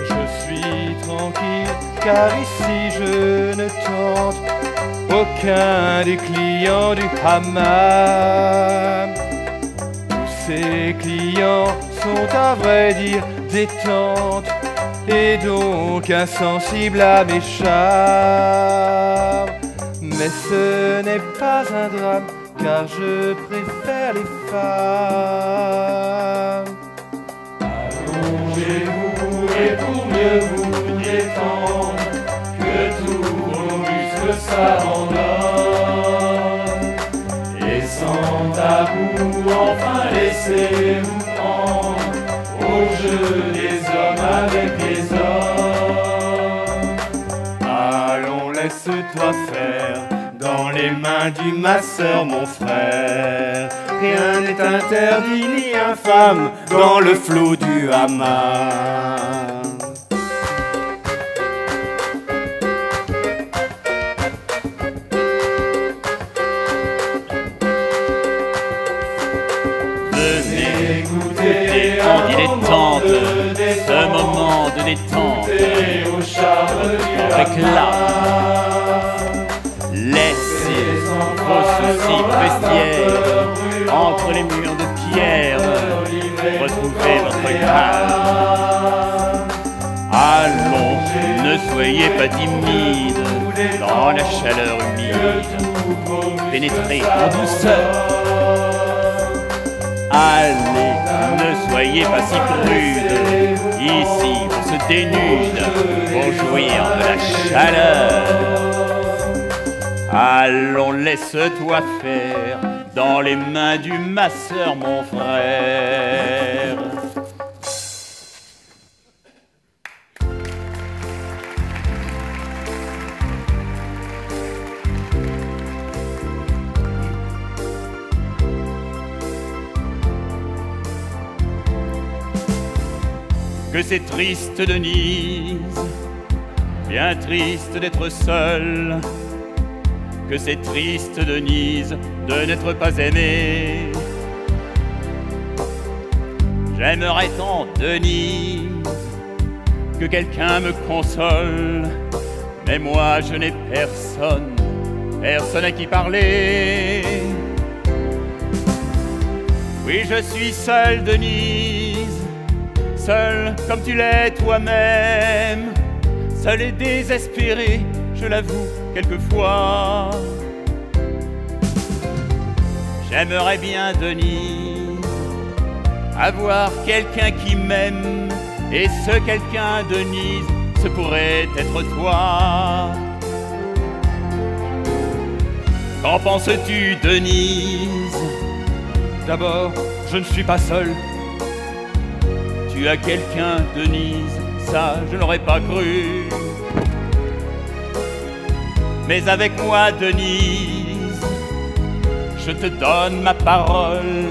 Je suis tranquille car ici je ne tente aucun des clients du hammam. Tous ces clients sont à vrai dire détente et donc insensibles à mes charmes. Mais ce n'est pas un drame car je préfère les femmes. Allongez-vous et pour mieux vous détendre, que tous vos muscles s'abandonnent. Et sans tabou, enfin laissez-vous prendre au jeu des hommes avec les hommes. Allons, laisse-toi faire dans les mains du masseur, mon frère. Rien n'est interdit ni infâme dans le flot du hammam. Venez goûter En dilettante, ce moment de détente au charme du réclame. Laissez vos soucis prestières entre les murs de pierre, retrouvez votre calme. Allons, ne soyez pas timide dans la chaleur humide, pénétrez en douceur. Allez, ne soyez pas si prude, ici on se dénude pour jouir de la chaleur. Allons, laisse-toi faire dans les mains du masseur, mon frère. Que c'est triste, Denise, bien triste d'être seule. Que c'est triste, Denise, de n'être pas aimée. J'aimerais tant, Denise, que quelqu'un me console. Mais moi, je n'ai personne, personne à qui parler. Oui, je suis seul, Denise, seul comme tu l'es toi-même, seul et désespéré, je l'avoue quelquefois. J'aimerais bien, Denise, avoir quelqu'un qui m'aime, et ce quelqu'un, Denise, ce pourrait être toi. Qu'en penses-tu, Denise? D'abord, je ne suis pas seul. Tu as quelqu'un, Denise, ça je n'aurais pas cru. Mais avec moi, Denise, je te donne ma parole.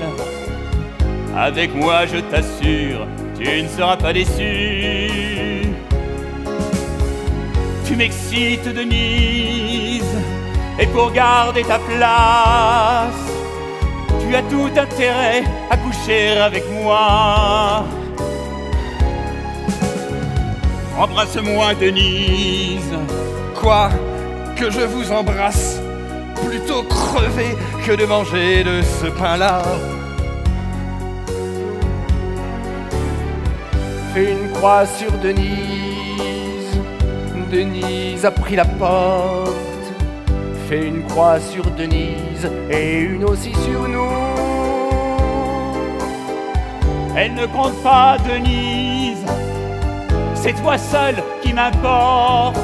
Avec moi, je t'assure, tu ne seras pas déçu. Tu m'excites, Denise, et pour garder ta place, tu as tout intérêt à coucher avec moi. Embrasse-moi, Denise. Quoi? Que je vous embrasse? Plutôt crever que de manger de ce pain-là. Fais une croix sur Denise. Denise a pris la porte. Fais une croix sur Denise et une aussi sur nous. Elle ne compte pas, Denise, c'est toi seul qui m'importe.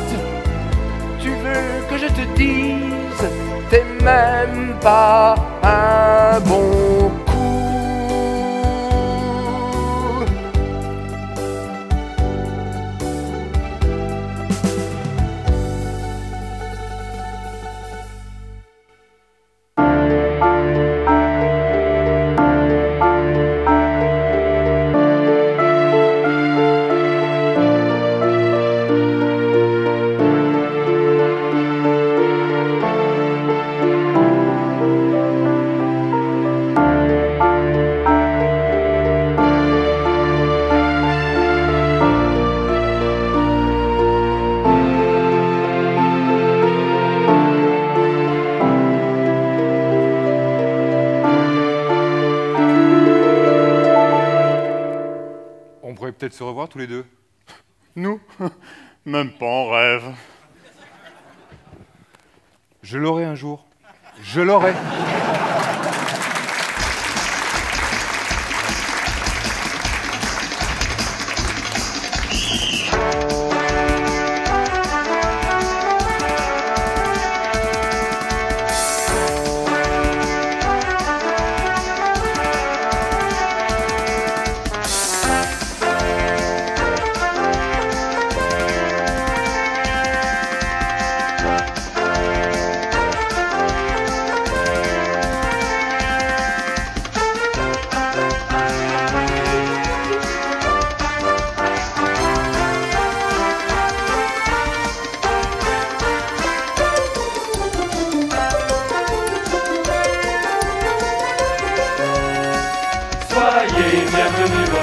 Tu veux que je te dise, t'es même pas un bon coup. On pourrait peut-être se revoir tous les deux. Nous? Même pas en rêve. Je l'aurai un jour. Je l'aurai.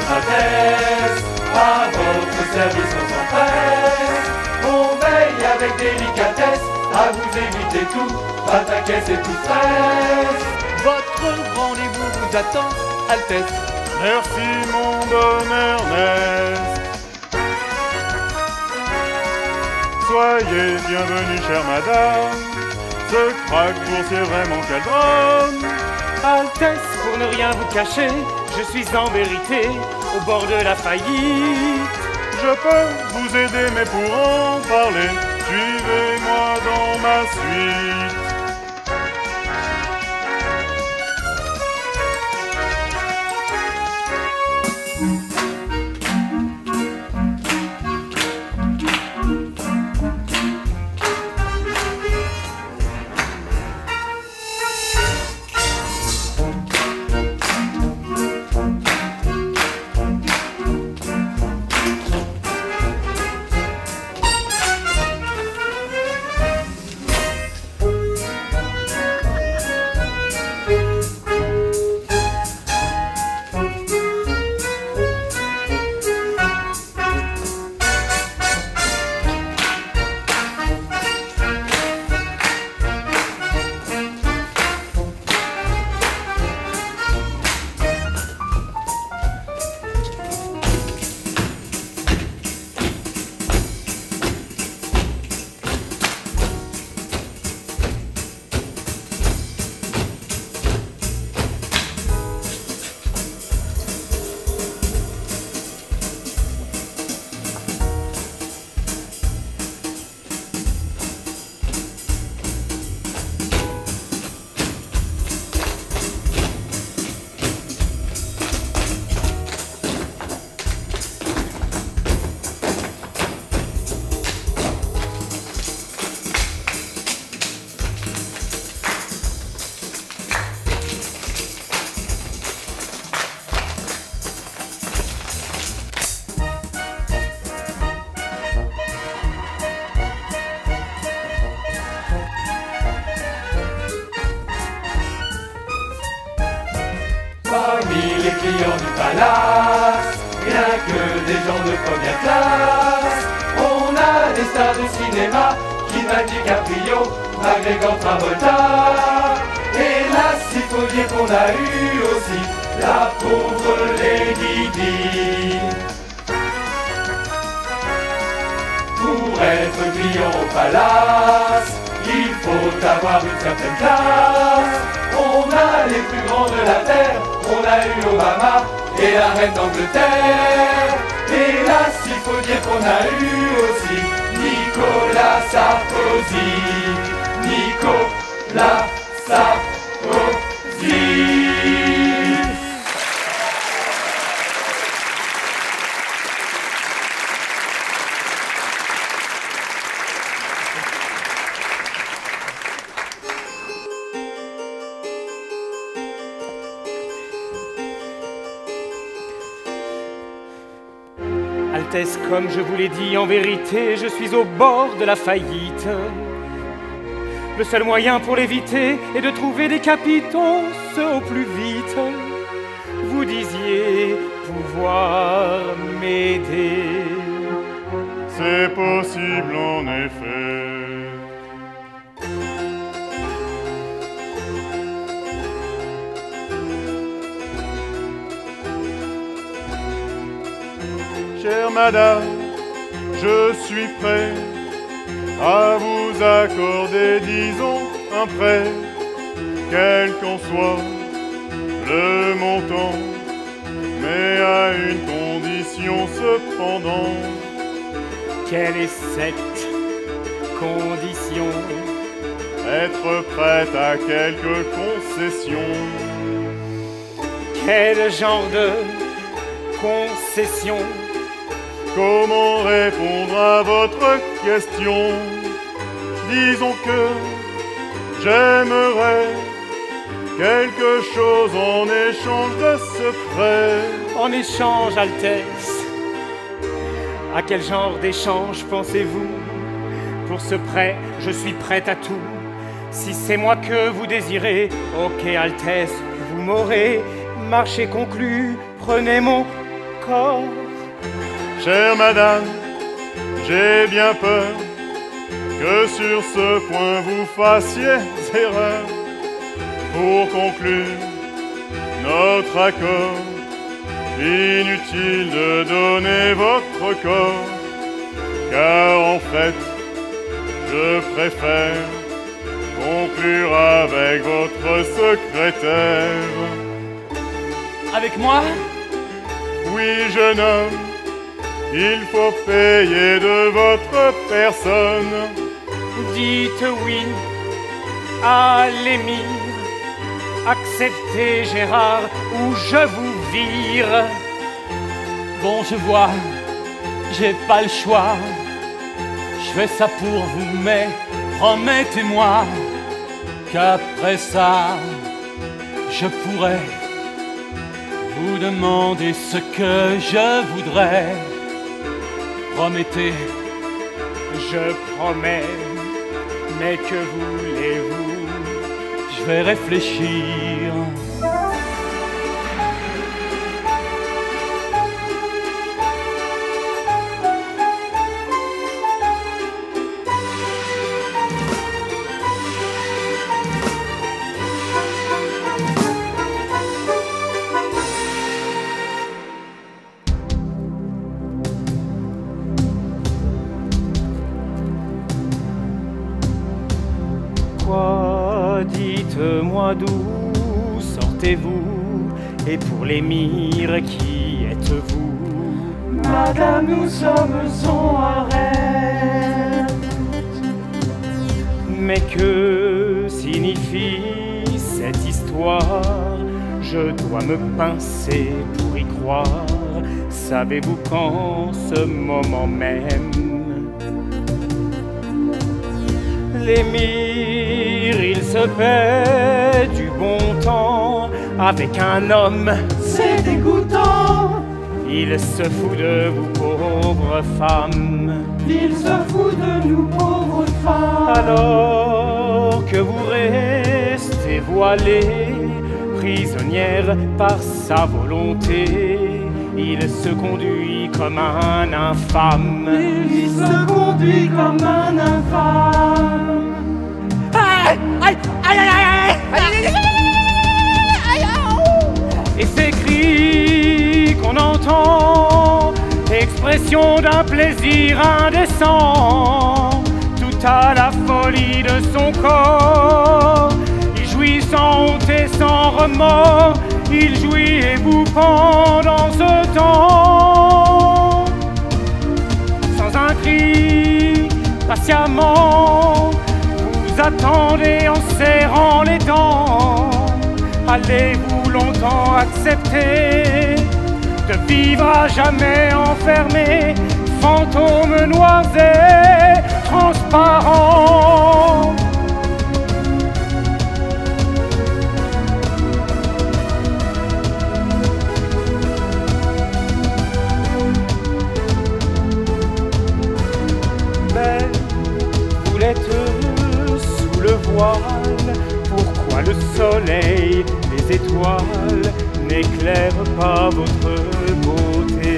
votre Altesse, à votre service on s'empresse. On veille avec délicatesse à vous éviter tout, pataquès et tout stress. Votre rendez-vous vous attend, Altesse. Merci mon don Ernest. Soyez bienvenue chère madame. Ce craque-bourse c'est vraiment quel drame. Altesse, pour ne rien vous cacher, je suis en vérité au bord de la faillite. Je peux vous aider mais pour en parler, suivez-moi dans ma suite. Parmi les clients du palace, rien que des gens de première classe. On a des stars de cinéma, Kidman, DiCaprio, McGregor, Travolta. Et là, il faut dire qu'on a eu aussi la pauvre Lady Di. Pour être client au palace, il faut avoir une certaine classe. On a les plus grands de la terre, on a eu Obama et la reine d'Angleterre. Et là, il faut dire qu'on a eu aussi Nicolas Sarkozy. Nicolas Sarkozy. Altesse, comme je vous l'ai dit, en vérité, je suis au bord de la faillite. Le seul moyen pour l'éviter est de trouver des capitaux, ce au plus vite. Vous disiez pouvoir m'aider. C'est possible en effet. Chère madame, je suis prêt à vous accorder, disons, un prêt, quel qu'en soit le montant, mais à une condition cependant. Quelle est cette condition? Être prête à quelques concessions. Quel genre de concession? Comment répondre à votre question? Disons que j'aimerais quelque chose en échange de ce prêt. En échange, Altesse? À quel genre d'échange pensez-vous? Pour ce prêt, je suis prête à tout. Si c'est moi que vous désirez, ok Altesse, vous m'aurez. Marché conclu, prenez mon encore. Chère madame, j'ai bien peur que sur ce point vous fassiez erreur. Pour conclure notre accord, inutile de donner votre corps, car en fait, je préfère conclure avec votre secrétaire. Avec moi? Oui, jeune homme, il faut payer de votre personne. Dites oui à l'émir, acceptez Gérard ou je vous vire. Bon, je vois, j'ai pas le choix. Je fais ça pour vous, mais promettez-moi qu'après ça, je pourrai vous demander ce que je voudrais. Promettez. Je promets, mais que voulez-vous? Je vais réfléchir. Quoi, dites-moi d'où sortez-vous? Et pour l'émir, qui êtes-vous? Madame, nous sommes en arrêt. Mais que signifie cette histoire? Je dois me pincer pour y croire. Savez-vous qu'en ce moment même, l'émir, il se paie du bon temps avec un homme. C'est dégoûtant. Il se fout de vous, pauvres femmes. Il se fout de nous, pauvres femmes. Alors que vous restez voilées, prisonnières par sa volonté, il se conduit comme un infâme. Il se conduit comme un infâme. Aïe, aïe, aïe, aïe, aïe, aïe, aïe. Et ces cris qu'on entend, expression d'un plaisir indécent, tout à la folie de son corps. Il jouit sans honte et sans remords, il jouit et vous pendant ce temps. Sans un cri, patiemment, vous attendez en serrant les dents. Allez-vous longtemps accepter de vivre à jamais enfermé, fantôme noirs et transparent? Belle, vous l'êtes sous le voile, pourquoi le soleil, les étoiles n'éclairent pas votre beauté?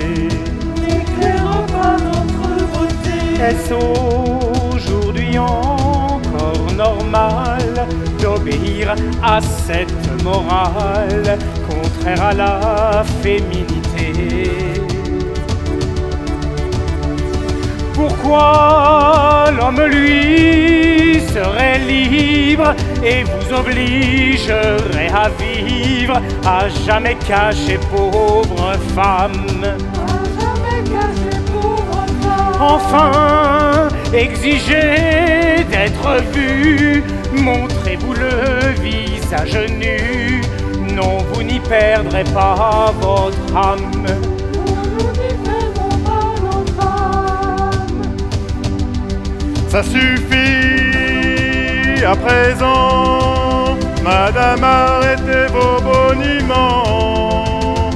N'éclairent pas notre beauté. Est-ce aujourd'hui encore normal d'obéir à cette morale contraire à la féminité? Pourquoi l'homme, lui, serait libre et vous obligerait à vivre à jamais caché, pauvre femme? À jamais caché, pauvre femme. Enfin, exigez d'être vu, montrez-vous le visage nu. Non, vous n'y perdrez pas votre âme. Ça suffit à présent, madame, arrêtez vos boniments.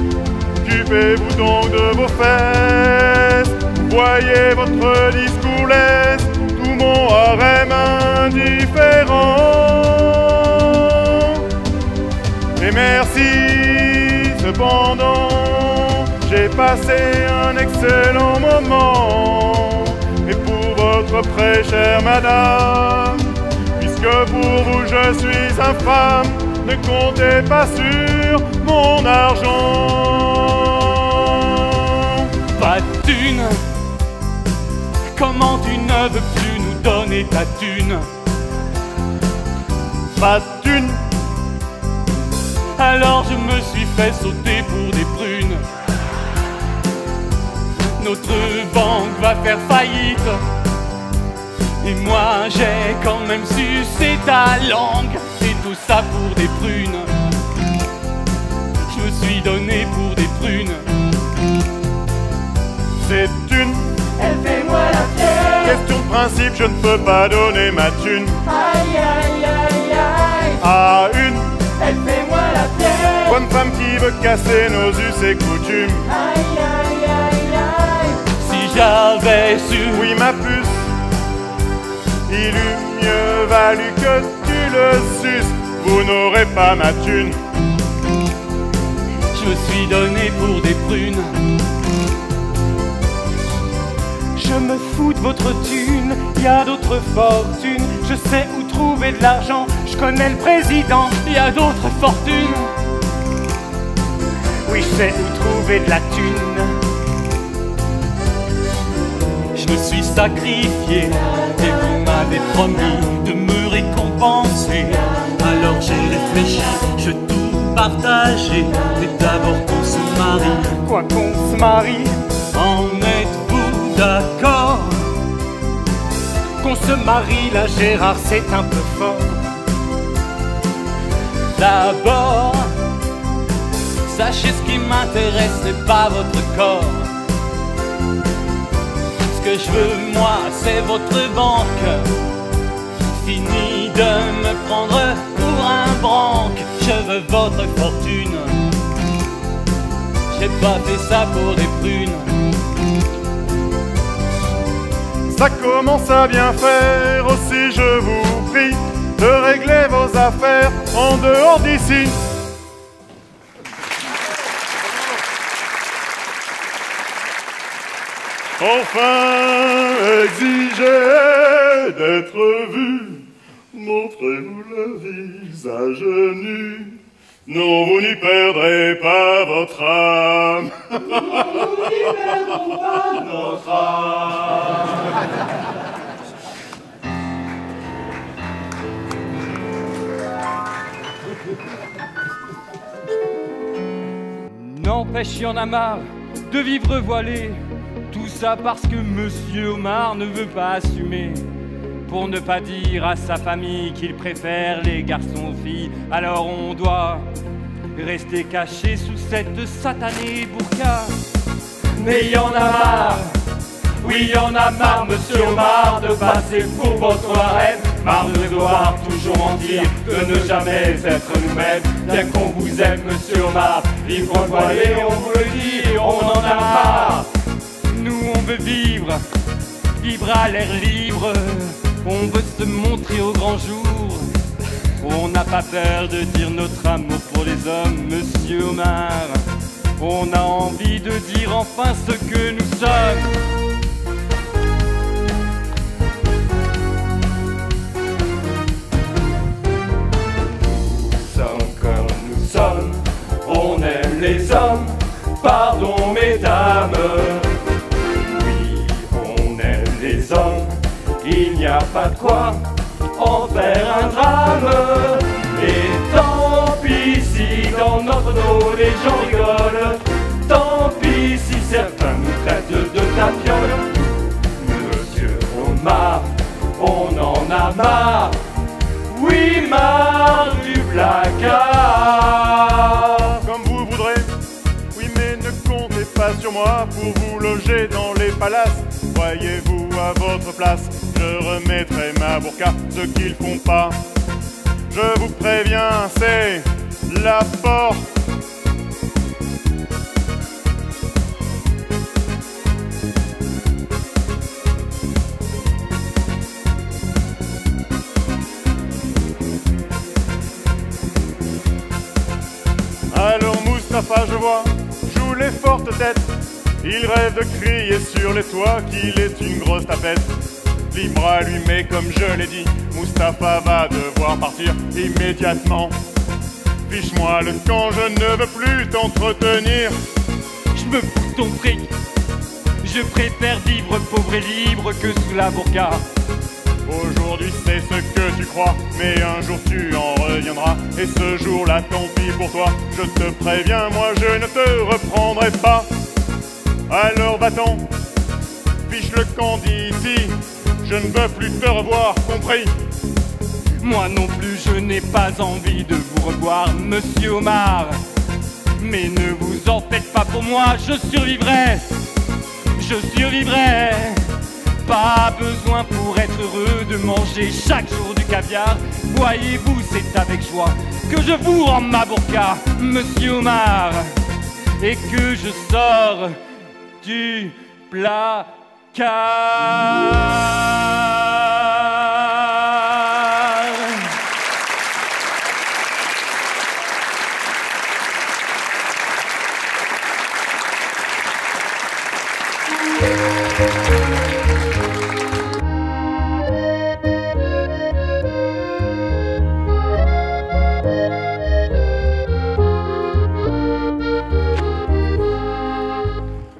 Occupez-vous donc de vos fesses, voyez votre discours laisse tout mon harem indifférent. Et merci, cependant, j'ai passer un excellent moment. Et pour votre prêt, chère madame, puisque pour vous je suis infâme, ne comptez pas sur mon argent. Pas de thune, comment tu ne veux plus nous donner ta thune? Pas de thune, alors je me suis fait sauter pour des prunes. Notre banque va faire faillite, et moi j'ai quand même sucé ta langue. Et tout ça pour des prunes. Je me suis donné pour des prunes. c'est une Elle fait moi la fière. question de principe, je ne peux pas donner ma thune Aïe aïe aïe aïe. à une Elle fait moi la fière. bonne femme qui veut casser nos us et coutumes. Aïe aïe aïe aïe. Si j'avais su, Oui ma puce, il eût mieux valu que tu le suces. Vous n'aurez pas ma thune. je me suis donné pour des prunes. Je me fous de votre thune, y a d'autres fortunes. Je sais où trouver de l'argent, je connais le président. Y a d'autres fortunes. Oui, je sais où trouver de la thune. Je me suis sacrifié et vous m'avez promis de me récompenser. Alors j'ai réfléchi, je tout partagé, mais d'abord qu'on se marie. Quoi qu'on se marie? En êtes-vous d'accord? Qu'on se marie là, Gérard, c'est un peu fort. D'abord, sachez ce qui m'intéresse, c'est pas votre corps. Ce que je veux, moi, c'est votre banque. Fini de me prendre pour un branque. Je veux votre fortune. J'ai pas fait ça pour des prunes. Ça commence à bien faire, aussi je vous prie de régler vos affaires en dehors d'ici. Enfin, exigez d'être vu, montrez-vous le visage nu. Non, vous n'y perdrez pas votre âme. Nous n'y perdrons pas notre âme. N'empêche, y en a marre de vivre voilé. Tout ça parce que Monsieur Omar ne veut pas assumer. Pour ne pas dire à sa famille qu'il préfère les garçons aux filles. Alors on doit rester caché sous cette satanée burqa. Mais y en a marre, oui y en a marre, Monsieur Omar, de passer pour votre reine. Marre de devoir toujours mentir, de ne jamais être nous-mêmes. Bien qu'on vous aime, Monsieur Omar, vivre voilé, on vous le dit, on en a marre. Nous on veut vivre, vivre à l'air libre. On veut se montrer au grand jour. On n'a pas peur de dire notre amour pour les hommes, Monsieur Omar. On a envie de dire enfin ce que nous sommes. Nous sommes comme nous sommes, on aime les hommes, pardon mesdames. Oui, on aime les hommes, il n'y a pas de quoi en faire un drame. Et tant pis si dans notre dos les gens rigolent, tant pis si certains nous traitent de tapioles. Monsieur Omar, on en a marre, oui marre du placard. Comme vous voudrez, oui mais ne comptez pas sur moi pour vous loger dans les palaces. Voyez-vous à votre place, je remettrai ma burqa, ce qu'ils font pas. Je vous préviens, c'est la porte. Alors Mustapha, je vois, joue les forts porte-tête. Il rêve de crier sur les toits qu'il est une grosse tapette. Libre à lui, mais comme je l'ai dit, Mustapha va devoir partir immédiatement. Fiche-moi le camp, je ne veux plus t'entretenir. Je me fous de ton fric. Je préfère vivre pauvre et libre que sous la burqa. Aujourd'hui c'est ce que tu crois, mais un jour tu en reviendras. Et ce jour-là, tant pis pour toi, je te préviens, moi je ne te reprendrai pas. Alors va-t'en, fiche le camp d'ici, je ne veux plus te revoir, compris? Moi non plus, je n'ai pas envie de vous revoir, monsieur Omar. Mais ne vous en faites pas pour moi, je survivrai. Je survivrai. Pas besoin pour être heureux de manger chaque jour du caviar. Voyez-vous, c'est avec joie que je vous rends ma burqa, monsieur Omar, et que je sors du placard.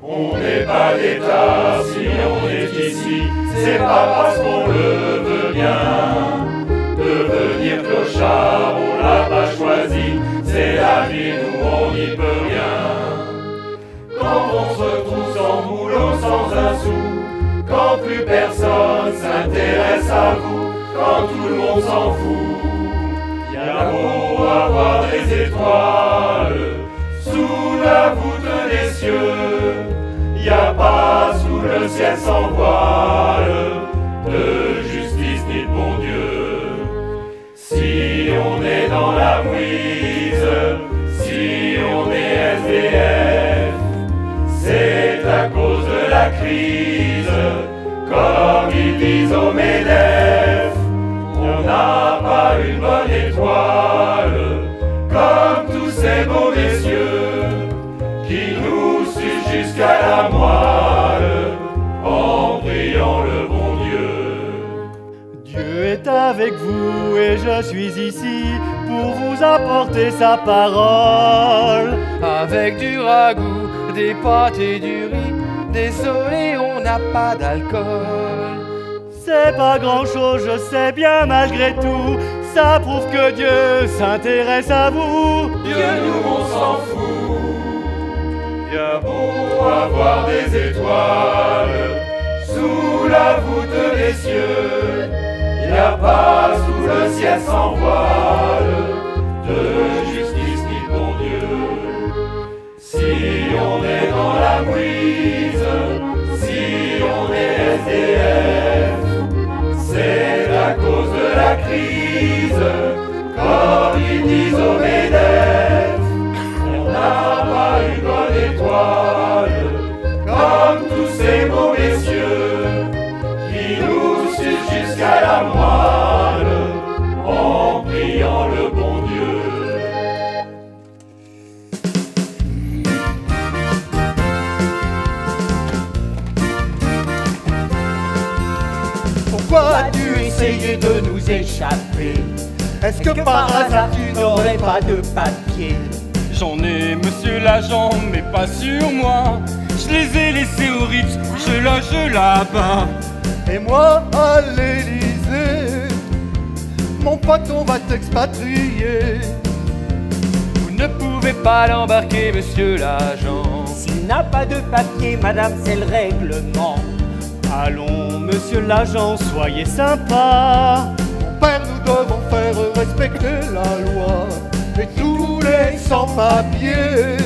On n'est pas d'État si on est ici, c'est pas parce qu'on le veut bien. Devenir clochard, on l'a pas choisi, c'est la vie, nous on n'y peut rien. Quand on se retrouve sans boulot, sans un sou, quand plus personne s'intéresse à vous, quand tout le monde s'en fout, y a beau avoir des étoiles sous la voûte des cieux, y a pas sous le ciel sans voile de justice ni de bon Dieu. Si on est dans la mouise, si on est SDF, c'est à cause de la crise, comme ils disent au MEDEF. On n'a pas une bonne étoile, comme tous ces beaux messieurs qui nous sucent jusqu'à la moelle en priant le bon Dieu. Dieu est avec vous et je suis ici pour vous apporter sa parole. Avec du ragoût, des pâtes et du riz, désolé, on n'a pas d'alcool. C'est pas grand chose, je sais bien, malgré tout, ça prouve que Dieu s'intéresse à vous. Dieu, nous on s'en fout. Y a beau avoir des étoiles sous la voûte des cieux, y a pas sous le ciel sans voile de justice ni de bon Dieu. Si on est dans la mouise, si on est SDF, c'est à cause de la crise, comme ils disent au MEDEF. On n'a pas une bonne étoile, comme tous ces beaux messieurs qui nous sucent jusqu'à la moelle en priant le bon Dieu. Pourquoi as-tu essayé de nous échapper? Est-ce que par hasard tu n'aurais pas de papier? J'en ai, monsieur l'agent, mais pas sur moi. Je les ai laissés au Ritz, je loge là-bas. Et moi à l'Élysée, mon pote, on va t'expatrier. Vous ne pouvez pas l'embarquer, monsieur l'agent. S'il n'a pas de papier, madame, c'est le règlement. Allons, monsieur l'agent, soyez sympa. Mon père, nous devons faire respecter la loi. Et tous les sans-papiers,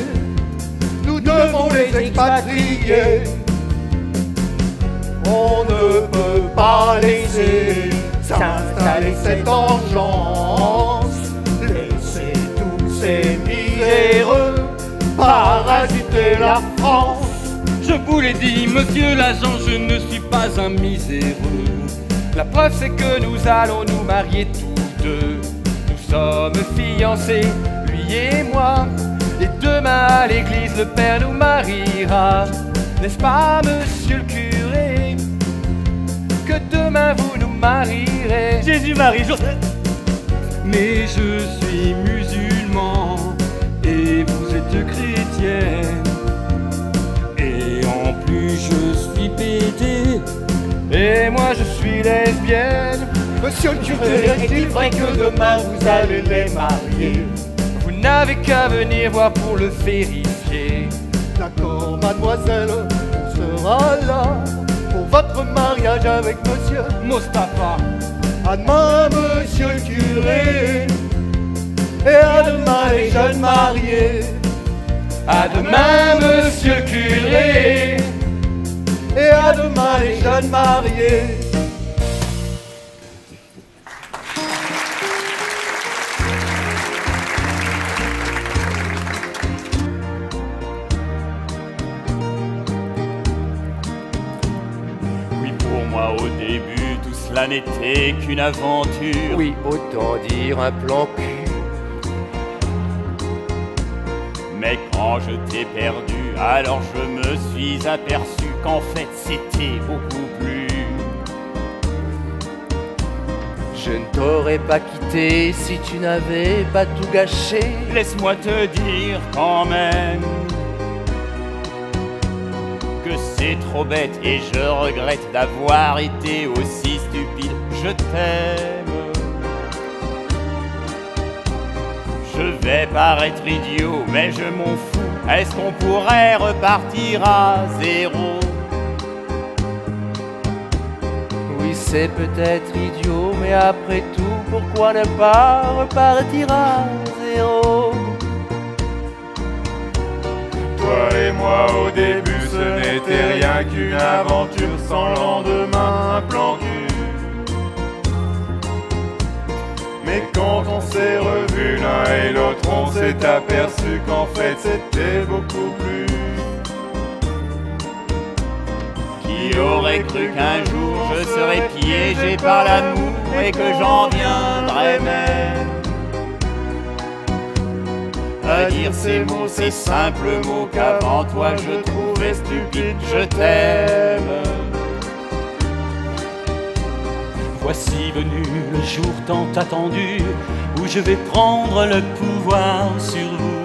nous devons les expatrier. On ne peut pas laisser s'installer cette engeance. Laissez tous ces miséreux parasiter la France. Je vous l'ai dit, monsieur l'agent, je ne suis pas un miséreux. La preuve, c'est que nous allons nous marier tous deux. Nous sommes fiancés, lui et moi. Et demain à l'église, le Père nous mariera. N'est-ce pas, monsieur le curé, que demain vous nous marierez? Jésus, Marie, Joseph. Mais je suis musulman et vous êtes chrétienne. Et en plus je suis pété. Et moi je suis lesbienne. Monsieur le curé, est-il vrai que demain vous allez les marier? Vous n'avez qu'à venir voir pour le vérifier. D'accord, mademoiselle, on sera là pour votre mariage avec monsieur Mustapha. À demain, monsieur le curé, et à demain les jeunes mariés. À demain, monsieur le curé, et à demain les jeunes mariés. Oui, pour moi au début, tout cela n'était qu'une aventure. Oui, autant dire un plan cul. Mais quand je t'ai perdu, alors je me suis aperçu qu'en fait c'était beaucoup plus. Je ne t'aurais pas quitté si tu n'avais pas tout gâché. Laisse-moi te dire quand même que c'est trop bête et je regrette d'avoir été aussi stupide. Je t'aime. Je vais paraître idiot, mais je m'en fous. Est-ce qu'on pourrait repartir à zéro? Oui, c'est peut-être idiot, mais après tout, pourquoi ne pas repartir à zéro? Toi et moi au début ce n'était rien qu'une aventure sans lendemain, un plan cul. Mais quand on s'est revus l'un et l'autre, on s'est aperçu qu'en fait c'était beaucoup plus. Qui aurait cru qu'un jour je serais piégé par l'amour et que j'en viendrais même à dire ces mots, ces simples mots qu'avant toi je trouvais stupides. Je t'aime. Voici venu le jour tant attendu où je vais prendre le pouvoir sur vous.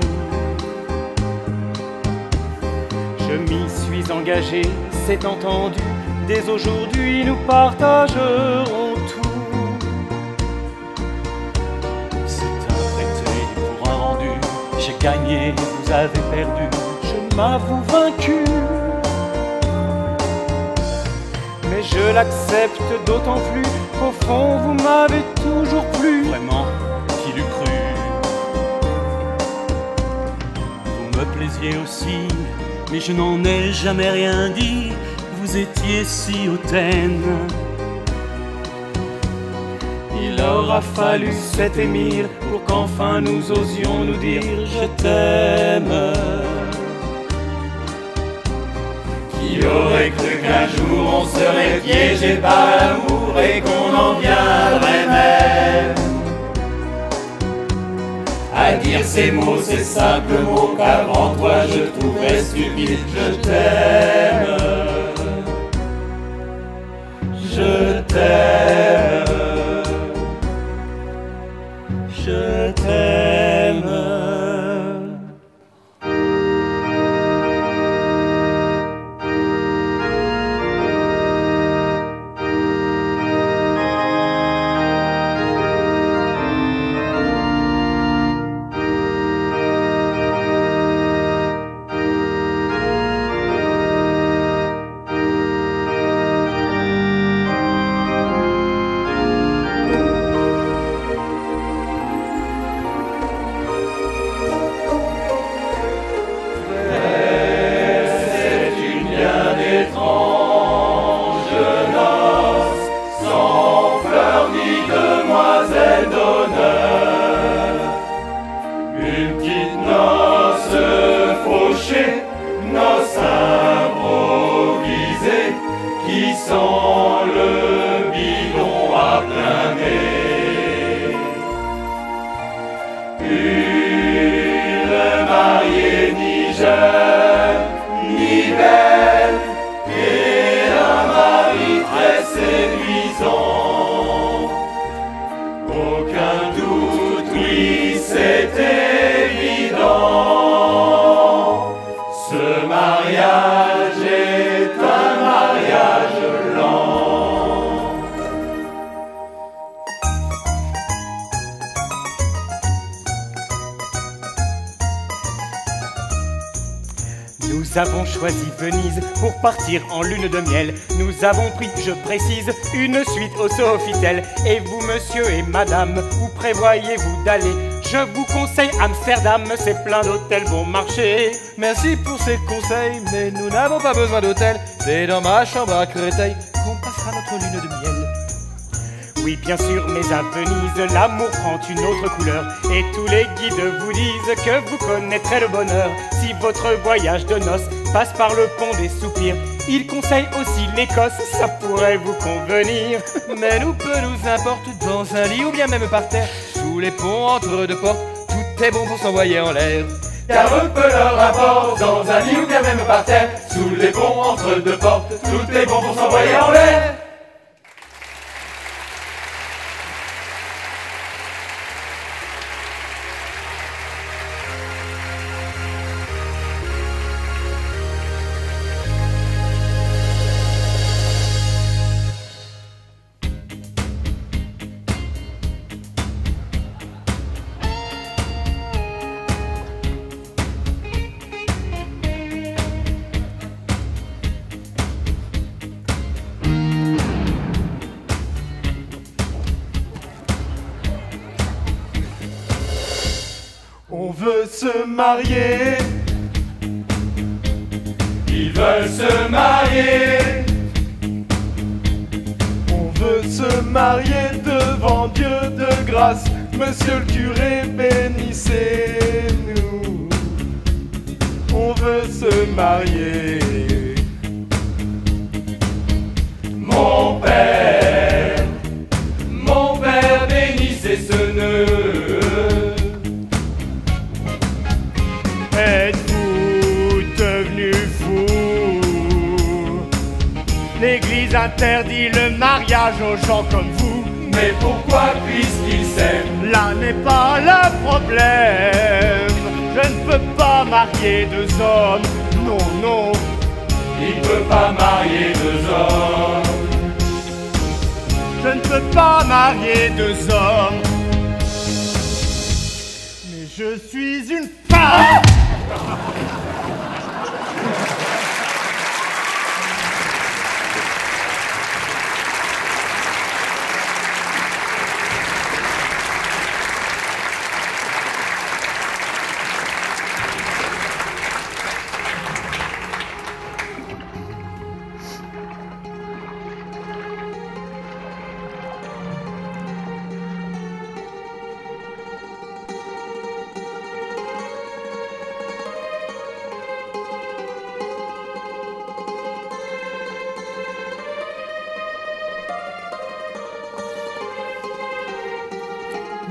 Je m'y suis engagé, c'est entendu. Dès aujourd'hui, nous partagerons tout. C'est un traité pour un rendu. J'ai gagné, vous avez perdu. Je m'avoue vaincu. Mais je l'accepte d'autant plus qu'au fond vous m'avez toujours plu. Vraiment, qui l'eût cru? Vous me plaisiez aussi, mais je n'en ai jamais rien dit. Vous étiez si hautaine. Il aura fallu cet émir pour qu'enfin nous osions nous dire je t'aime. Qui aurait cru qu'un jour on serait piégé par l'amour et qu'on en viendrait même à dire ces mots, ces simples mots qu'avant toi je trouvais stupides. Je t'aime. Je t'aime. Je t'aime. Nous avons choisi Venise pour partir en lune de miel. Nous avons pris, je précise, une suite au Sofitel. Et vous, monsieur et madame, où prévoyez-vous d'aller? Je vous conseille Amsterdam, c'est plein d'hôtels bon marché. Merci pour ces conseils, mais nous n'avons pas besoin d'hôtel. C'est dans ma chambre à Créteil qu'on passera notre lune de miel. Oui, bien sûr, mais à Venise, l'amour prend une autre couleur. Et tous les guides vous disent que vous connaîtrez le bonheur. Si votre voyage de noces passe par le pont des soupirs, ils conseillent aussi l'Écosse, ça pourrait vous convenir. Mais nous, peu nous importe, dans un lit ou bien même par terre, sous les ponts entre deux portes, tout est bon pour s'envoyer en l'air. Car peu leur importe, dans un lit ou bien même par terre, sous les ponts entre deux portes, tout est bon pour s'envoyer en l'air. On veut se marier. Ils veulent se marier. On veut se marier devant Dieu de grâce. Monsieur le curé, bénissez-nous. On veut se marier. Mon père, bénissez ce nœud. Êtes-vous devenu fou? L'Église interdit le mariage aux gens comme vous. Mais pourquoi puisqu'ils s'aiment? Là n'est pas le problème. Je ne peux pas marier deux hommes. Non, non. Il ne peut pas marier deux hommes. Je ne peux pas marier deux hommes. Mais je suis une femme.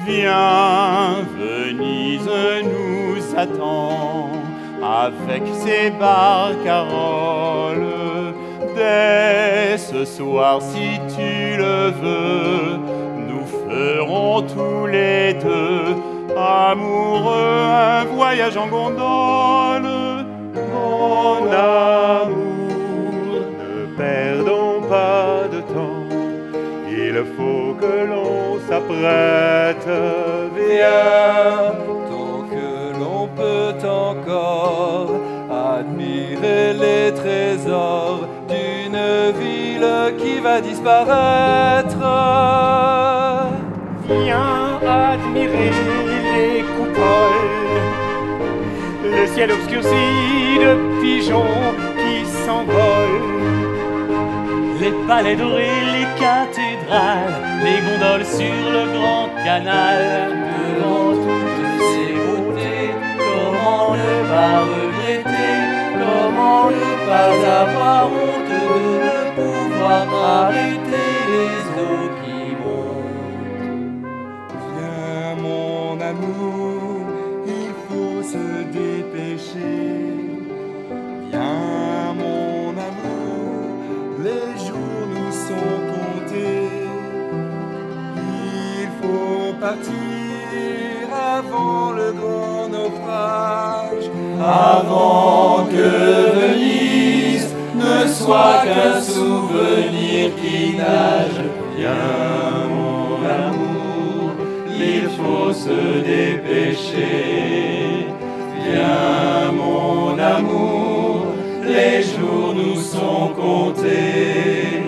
Viens, Venise nous attend avec ses barcaroles. Dès ce soir, si tu le veux, nous ferons tous les deux, amoureux, un voyage en gondole. Mon amour, ne perdons pas de temps, il faut que l'on s'apprête. Viens, tant que l'on peut encore admirer les trésors d'une ville qui va disparaître. Viens admirer les coupoles, le ciel obscurci de pigeons qui s'envolent, les palais dorés, les cathédrales, les gondoles sur le grand canal. Devant toutes ces beautés, comment ne pas regretter, comment ne pas avoir honte de ne pouvoir arrêter les eaux qui montent. Viens mon amour, il faut se dépêcher. Viens mon amour, les jours nous sont comptés. Il faut partir avant le grand naufrage, Avant que Venise ne soit qu'un souvenir qui nage. Viens mon amour, il faut se dépêcher. Viens mon amour, les jours nous sont comptés.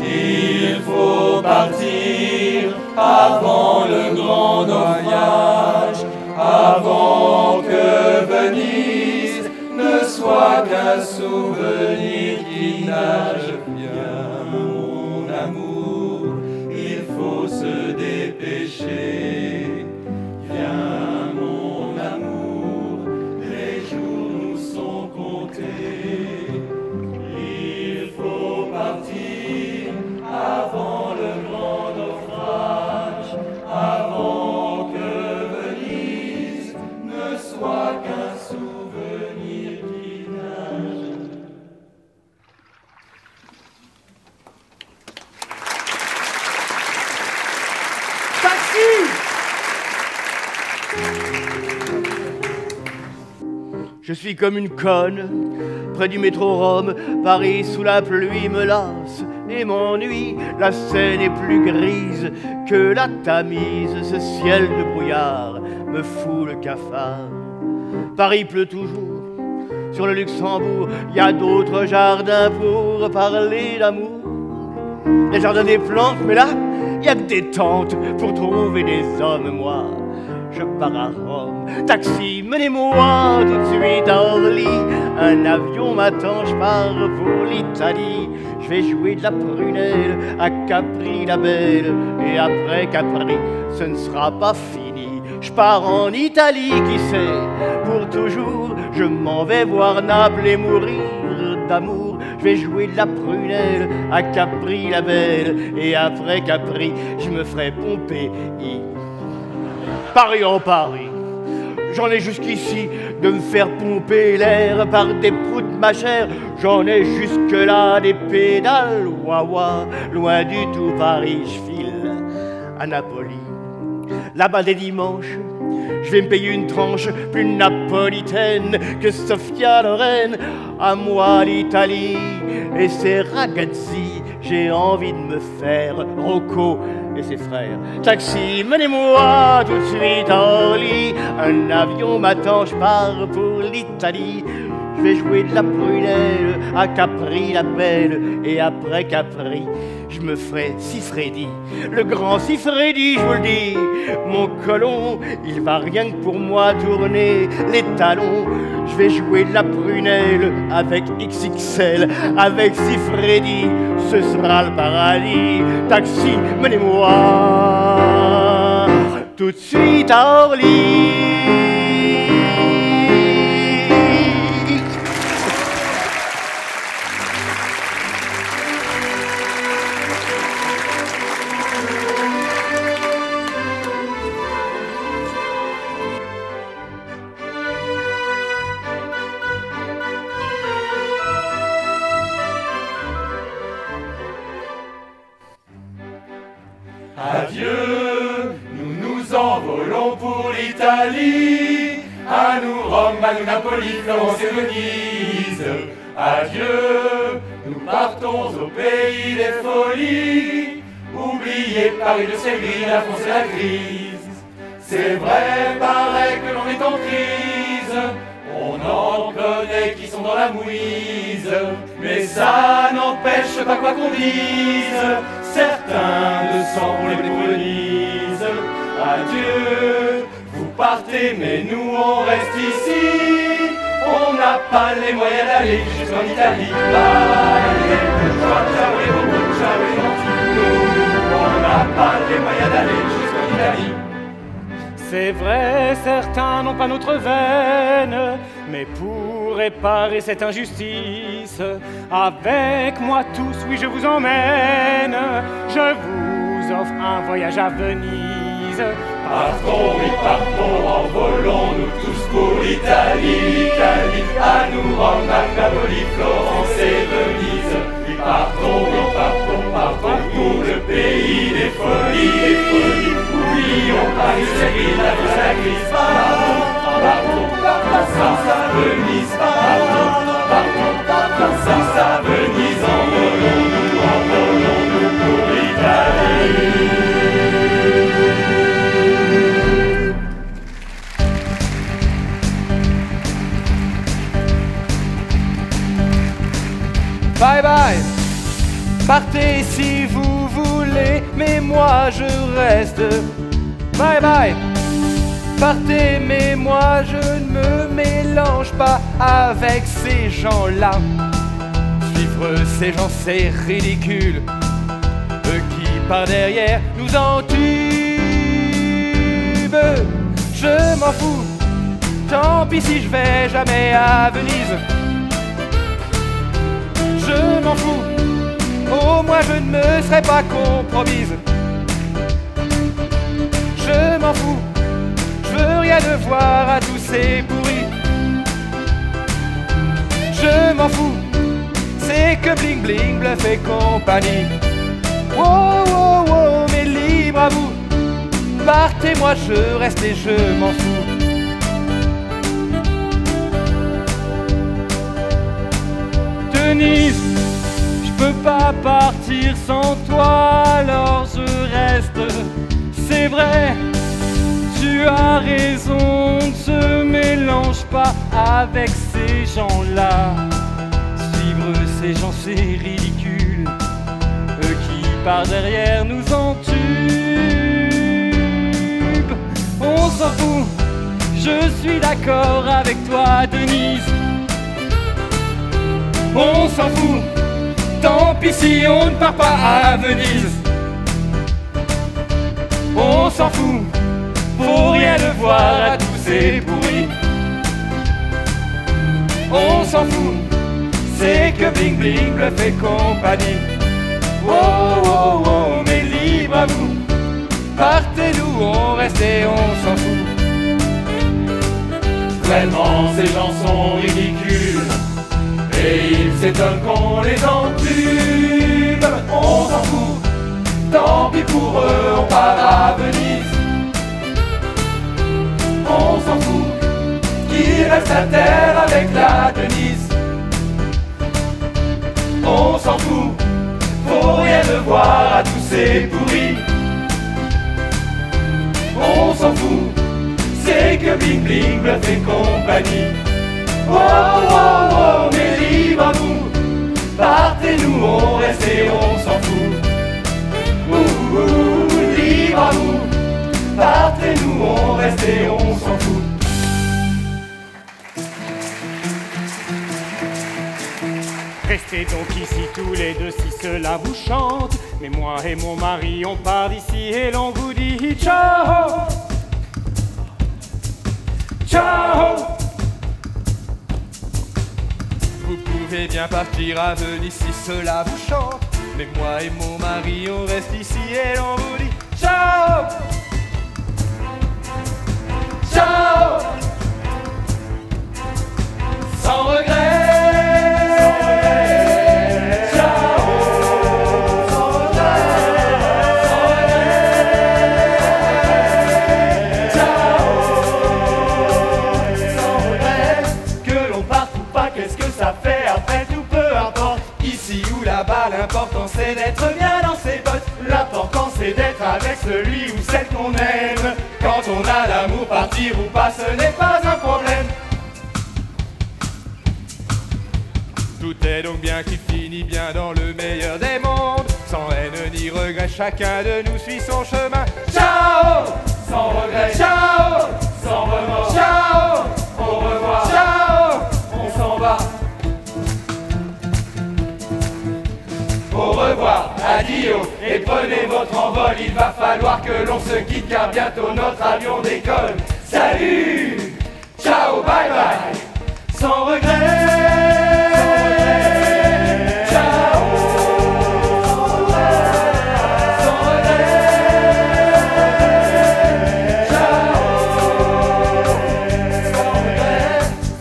Il faut partir avant le grand naufrage, avant que Venise ne soit qu'un souvenir qui nage. Viens, mon amour, il faut se dépêcher. Viens, mon amour, les jours nous sont comptés. Il faut partir avant le grand naufrage, avant que Venise ne soit qu'un souvenir qui nage. Taxi! Je suis comme une conne, près du métro Rome, Paris sous la pluie me lasse et m'ennuie. La Seine est plus grise que la Tamise, ce ciel de brouillard me fout le cafard. Paris pleut toujours, sur le Luxembourg, y a d'autres jardins pour parler d'amour. Les jardins des plantes, mais là, y a que des tentes pour trouver des hommes, moi. Je pars à Rome, taxi, menez-moi tout de suite à Orly. Un avion m'attend, je pars pour l'Italie. Je vais jouer de la prunelle à Capri la Belle. Et après Capri, ce ne sera pas fini. Je pars en Italie, qui sait, pour toujours. Je m'en vais voir Naples et mourir d'amour. Je vais jouer de la prunelle à Capri la Belle. Et après Capri, je me ferai pomper. Paris en Paris, j'en ai jusqu'ici de me faire pomper l'air par des proutes ma chère. J'en ai jusque-là des pédales, wawa, loin du tout Paris, je file à Napoli. Là-bas des dimanches, je vais me payer une tranche plus napolitaine que Sofia Loren. À moi l'Italie et ses ragazzi, j'ai envie de me faire Rocco et ses frères. Taxi, menez-moi tout de suite à Orly. Un avion m'attend, je pars pour l'Italie. Je vais jouer de la prunelle à Capri la Belle. Et après Capri, je me ferai Siffredi, le grand Siffredi, je vous le dis. Mon colon, il va rien que pour moi tourner les talons. Je vais jouer de la prunelle avec XXL, avec Siffredi, ce sera le paradis. Taxi, menez-moi tout de suite à Orly. Adieu, nous nous envolons pour l'Italie. À nous Rome, à nous Napoli, Florence et Venise. Adieu, nous partons au pays des folies. Oubliez Paris, le ciel gris, la France et la crise. C'est vrai, paraît que l'on est en crise. On en connaît qui sont dans la mouise. Mais ça n'empêche pas quoi qu'on dise. Certains ne s'en vont les pour Venise. Adieu, vous partez, mais nous on reste ici. On n'a pas les moyens d'aller jusqu'en Italie. Nous, on n'a pas les moyens d'aller jusqu'en Italie. C'est vrai, certains n'ont pas notre veine, mais pour réparer cette injustice, avec moi tous, oui, je vous emmène. Je vous offre un voyage à Venise. Partons, oui, partons, envolons-nous tous pour l'Italie. L'Italie, à nous Rome, Napoli, Florence et Venise. Oui, partons, partons pour le pays des folies, Oublions Paris, c'est gris, la vie, la crise. Partons, sans à Venise. Partons, sans à Venise. Envolons-nous pour l'Italie. Bye bye. Partez si vous voulez, mais moi je reste. Bye bye. Partez, mais moi je ne me mélange pas avec ces gens-là. Suivre ces gens c'est ridicule. Eux qui par derrière nous entubent. Je m'en fous. Tant pis si je vais jamais à Venise. Je m'en fous. Au moins je ne me serais pas compromise. Je m'en fous. Je veux rien devoir à tous ces pourris. Je m'en fous. C'est que bling bling, bluff et compagnie. Wow, wow, wow, mais libre à vous. Partez, moi je reste et je m'en fous. Denise, je peux pas partir sans toi, alors je reste. C'est vrai, tu as raison, ne se mélange pas avec ces gens-là. Suivre ces gens c'est ridicule, eux qui par derrière nous entubent. On s'en fout, je suis d'accord avec toi Denise. On s'en fout, tant pis si on ne part pas à Venise. On s'en fout, faut rien devoir à tous ces pourris. On s'en fout, c'est que bling bling, bluff et compagnie. Wow, wow, wow, mais libre à vous. Partez d'où on reste et on s'en fout. Vraiment ces gens sont ridicules. Et ils s'étonnent qu'on les entube. On s'en fout, tant pis pour eux, on part à Venise. On s'en fout, qu'ils restent à terre avec la Denise. On s'en fout, faut rien devoir à tous ces pourris. On s'en fout, c'est que bling bling, bluff et compagnie. Oh, oh, oh, mais libre à vous. Partez, nous on reste et on s'en fout. Ouh, ouh, libre à vous. Partez, nous on reste et on s'en fout. Restez donc ici tous les deux si cela vous chante. Mais moi et mon mari on part d'ici et l'on vous dit ciao. Ciao. Vous pouvez bien partir à Venise si cela vous chante. Mais moi et mon mari on reste ici et l'on vous dit ciao. Ciao. Sans regret. L'important c'est d'être bien dans ses bottes. L'important c'est d'être avec celui ou celle qu'on aime. Quand on a l'amour, partir ou pas, ce n'est pas un problème. Tout est donc bien qui finit bien dans le meilleur des mondes. Sans haine ni regret, chacun de nous suit son chemin. Ciao. Sans regret. Ciao. Sans remords. Ciao. Au revoir. Ciao. On s'en va. Au revoir, adieu, et prenez votre envol. Il va falloir que l'on se quitte car bientôt notre avion décolle. Salut, ciao, bye bye, sans regret. Ciao, sans regret. Ciao,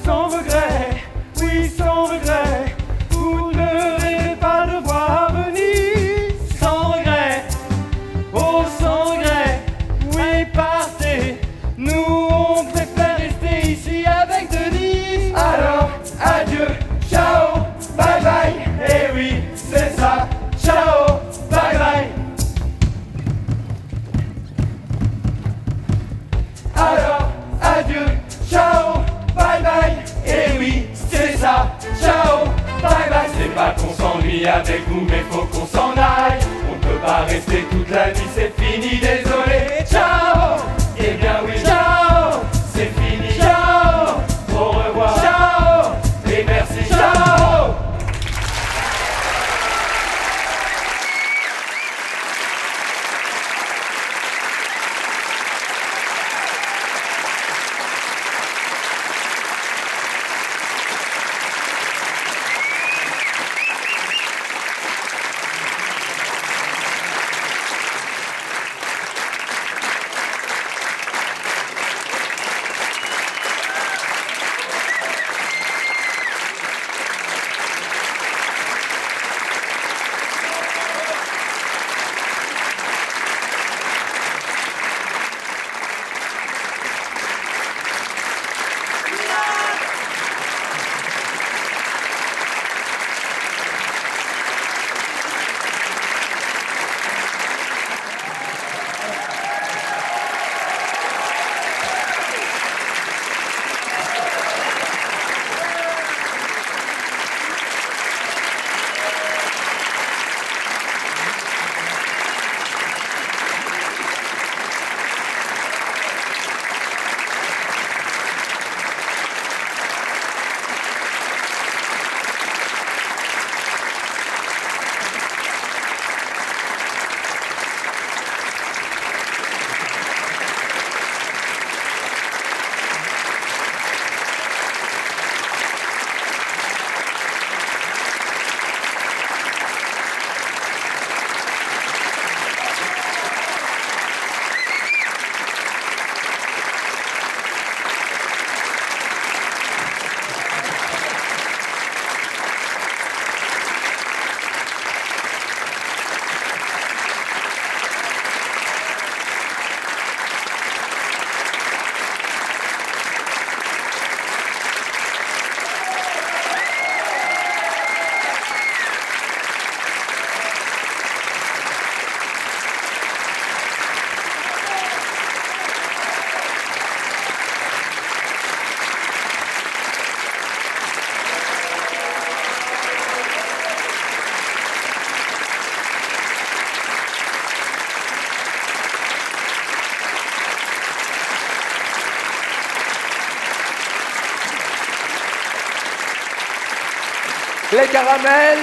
sans regret, oui, sans regret. Vous ne rêvez pas de voir. Partez, nous on préfère rester ici avec Denise. Alors, pas qu'on s'ennuie avec vous, mais faut qu'on s'en aille. On ne peut pas rester toute la nuit, c'est fini, désolé. Ciao. Eh bien oui, ciao. C'est fini, ciao. Au revoir, ciao. Et merci, ciao. Les caramels.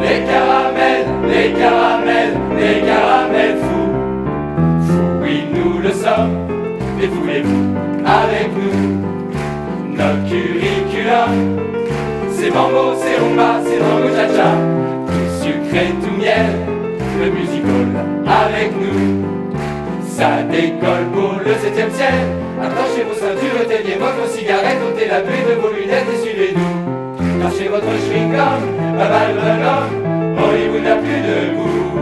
Les caramels, les caramels, les caramels fous. Fous, oui, nous le sommes. Mais voulez-vous avec nous notre curriculum? C'est mambo, c'est rumba, c'est tango cha-cha. Tout sucré, tout miel, le musical avec nous. Ça décolle pour le 7e ciel. Attachez vos ceintures, éteignez votre cigarette, ôtez la pluie de vos lunettes et suivez-nous. Lâchez votre chewing-gum, babalbagum, Hollywood n'a plus de goût.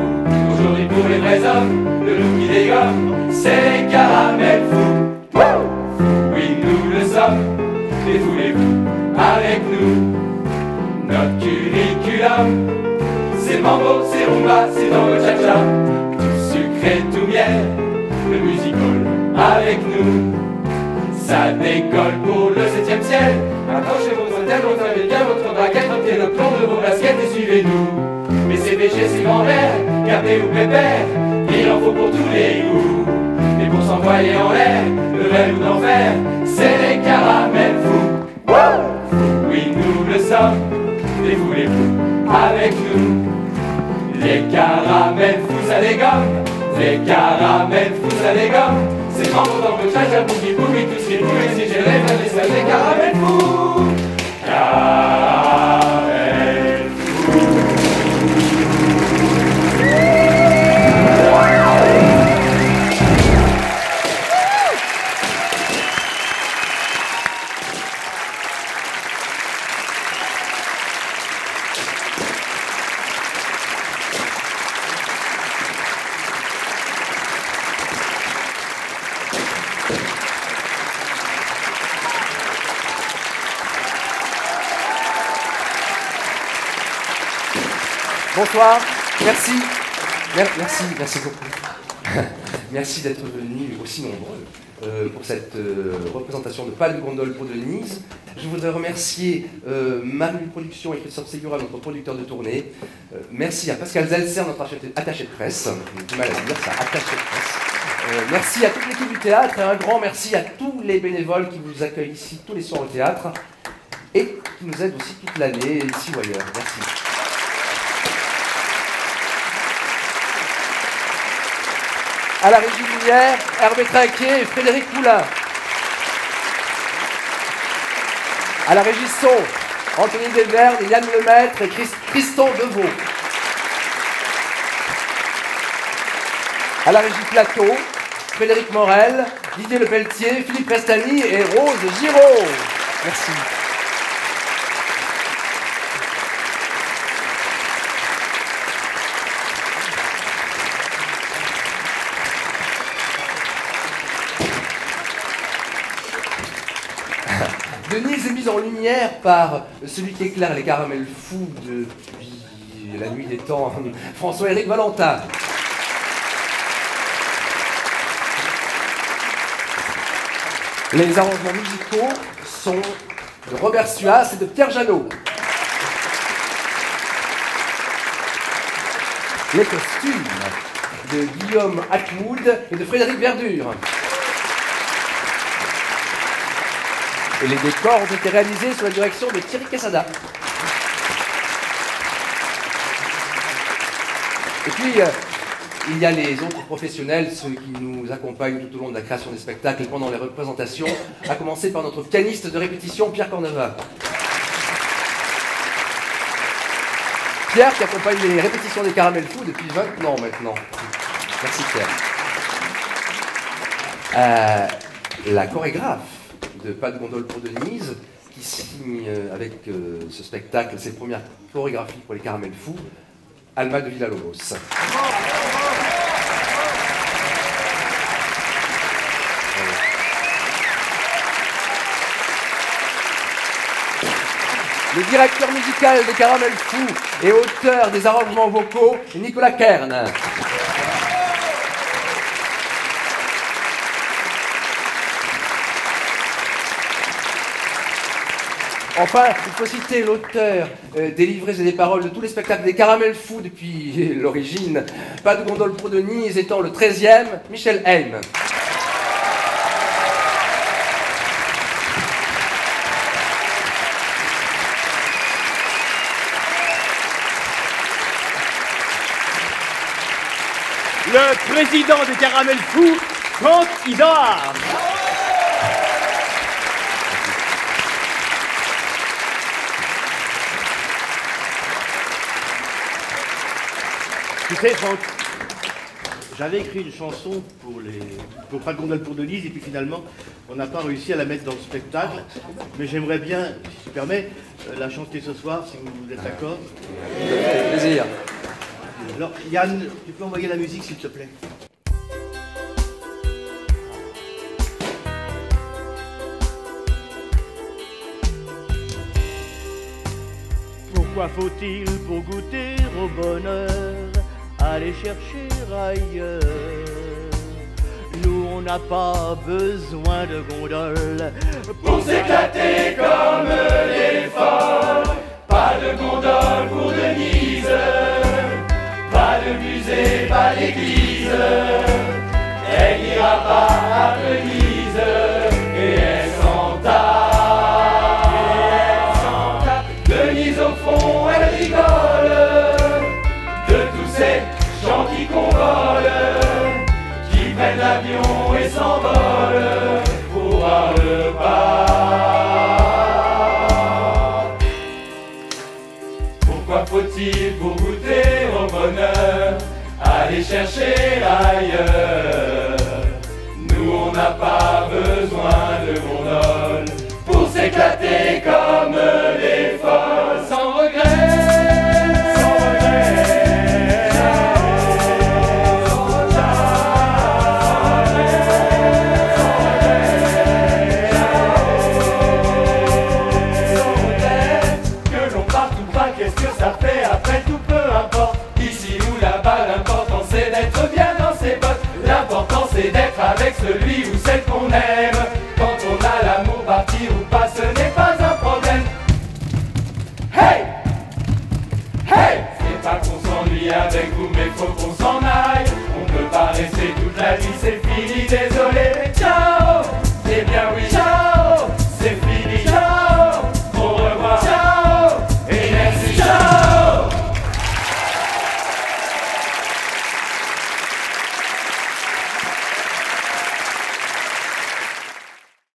Aujourd'hui pour les vrais hommes, le loup qui dégomme, c'est les caramels fous. Oui, nous le sommes, et voulez-vous avec nous notre curriculum? C'est mambo, c'est rumba, c'est tango cha-cha. Tout sucré, tout miel, le musical avec nous. Ça décolle pour le 7e ciel. Accrochez votre tête, votre américain, votre braquette, notez le plomb de vos baskets et suivez-nous. Mais c'est péché, c'est grand-mère, gardez ou pépère, il en faut pour tous les goûts. Mais pour s'envoyer en l'air, le vrai loup d'enfer, c'est les caramels fous. Oui, nous le sommes, et voulez-vous avec nous? Les caramels fous, ça dégomme. Les caramels fous, ça dégomme. C'est mambo dans le cha-cha, boogie boogie, tout ce qui bouge, si j'ai rêvé, les caramels fous. Caramels fous. Bonsoir, merci. Merci beaucoup. merci d'être venus aussi nombreux pour cette représentation de Pas de gondole pour Denise. Je voudrais remercier Marie Production et Christophe Segura, notre producteur de tournée. Merci à Pascal Zelser, notre attaché de presse. J'ai du mal à dire ça, attaché de presse. Merci à toute l'équipe du théâtre et un grand merci à tous les bénévoles qui vous accueillent ici tous les soirs au théâtre et qui nous aident aussi toute l'année, ici ou ailleurs. Merci. À la régie lumière, Hervé Trinquier et Frédéric Poulain. À la régie son, Anthony Desverne, Yann Lemaître et Tristan Deveau. À la régie plateau, Frédéric Morel, Didier Lepelletier, Philippe Restani et Rose Giraud. Merci. Denise est mise en lumière par celui qui éclaire les caramels fous depuis la nuit des temps, François-Éric Valentin. Les arrangements musicaux sont de Robert Suas et de Pierre Janot. Les costumes de Guillaume Atwood et de Frédéric Verdure. Et les décors ont été réalisés sous la direction de Thierry Quesada. Et puis, il y a les autres professionnels, ceux qui nous accompagnent tout au long de la création des spectacles et pendant les représentations, à commencer par notre pianiste de répétition, Pierre Corneva. Pierre qui accompagne les répétitions des Caramels Fous depuis 20 ans maintenant. Merci Pierre. La chorégraphe de Pas de gondole pour Denise, qui signe avec ce spectacle ses premières chorégraphies pour les Caramels Fous, Alma de Villalobos. Le directeur musical des Caramels Fous et auteur des arrangements vocaux, Nicolas Kern. Enfin, il faut citer l'auteur des livrets et des paroles de tous les spectacles des Caramels Fous depuis l'origine, Pas de gondole pour Denise étant le 13e, Michel Heim. Le président des Caramels Fous, Franck Idard. Tu sais, Franck, j'avais écrit une chanson pour Pas de gondole pour Denise, et puis finalement, on n'a pas réussi à la mettre dans le spectacle. Mais j'aimerais bien, si tu permets, la chanter ce soir, si vous êtes d'accord. Plaisir. Alors, Yann, tu peux envoyer la musique, s'il te plaît. Pourquoi faut-il, pour goûter au bonheur, aller chercher ailleurs? Nous, on n'a pas besoin de gondole pour s'éclater comme les folles. Pas de gondole pour Denise, pas de musée, pas d'église. Elle n'ira pas à Venise et elle s'en tape. Denise au fond, elle rigole de tous ces gens qui convolent, qui prennent l'avion et s'envolent pour un repas. Pourquoi faut-il, pour goûter au bonheur, aller chercher ailleurs? Nous, on n'a pas besoin de gondole pour s'éclater comme des folles, sans regret. L'important celui ou celle qu'on aime. Quand on a l'amour, partir ou pas, ce n'est pas un problème. Hey! Hey! C'est pas qu'on s'ennuie avec vous, mais faut qu'on s'en aille. On peut pas rester toute la vie, c'est fini, désolé, mais ciao! Eh bien oui, ciao!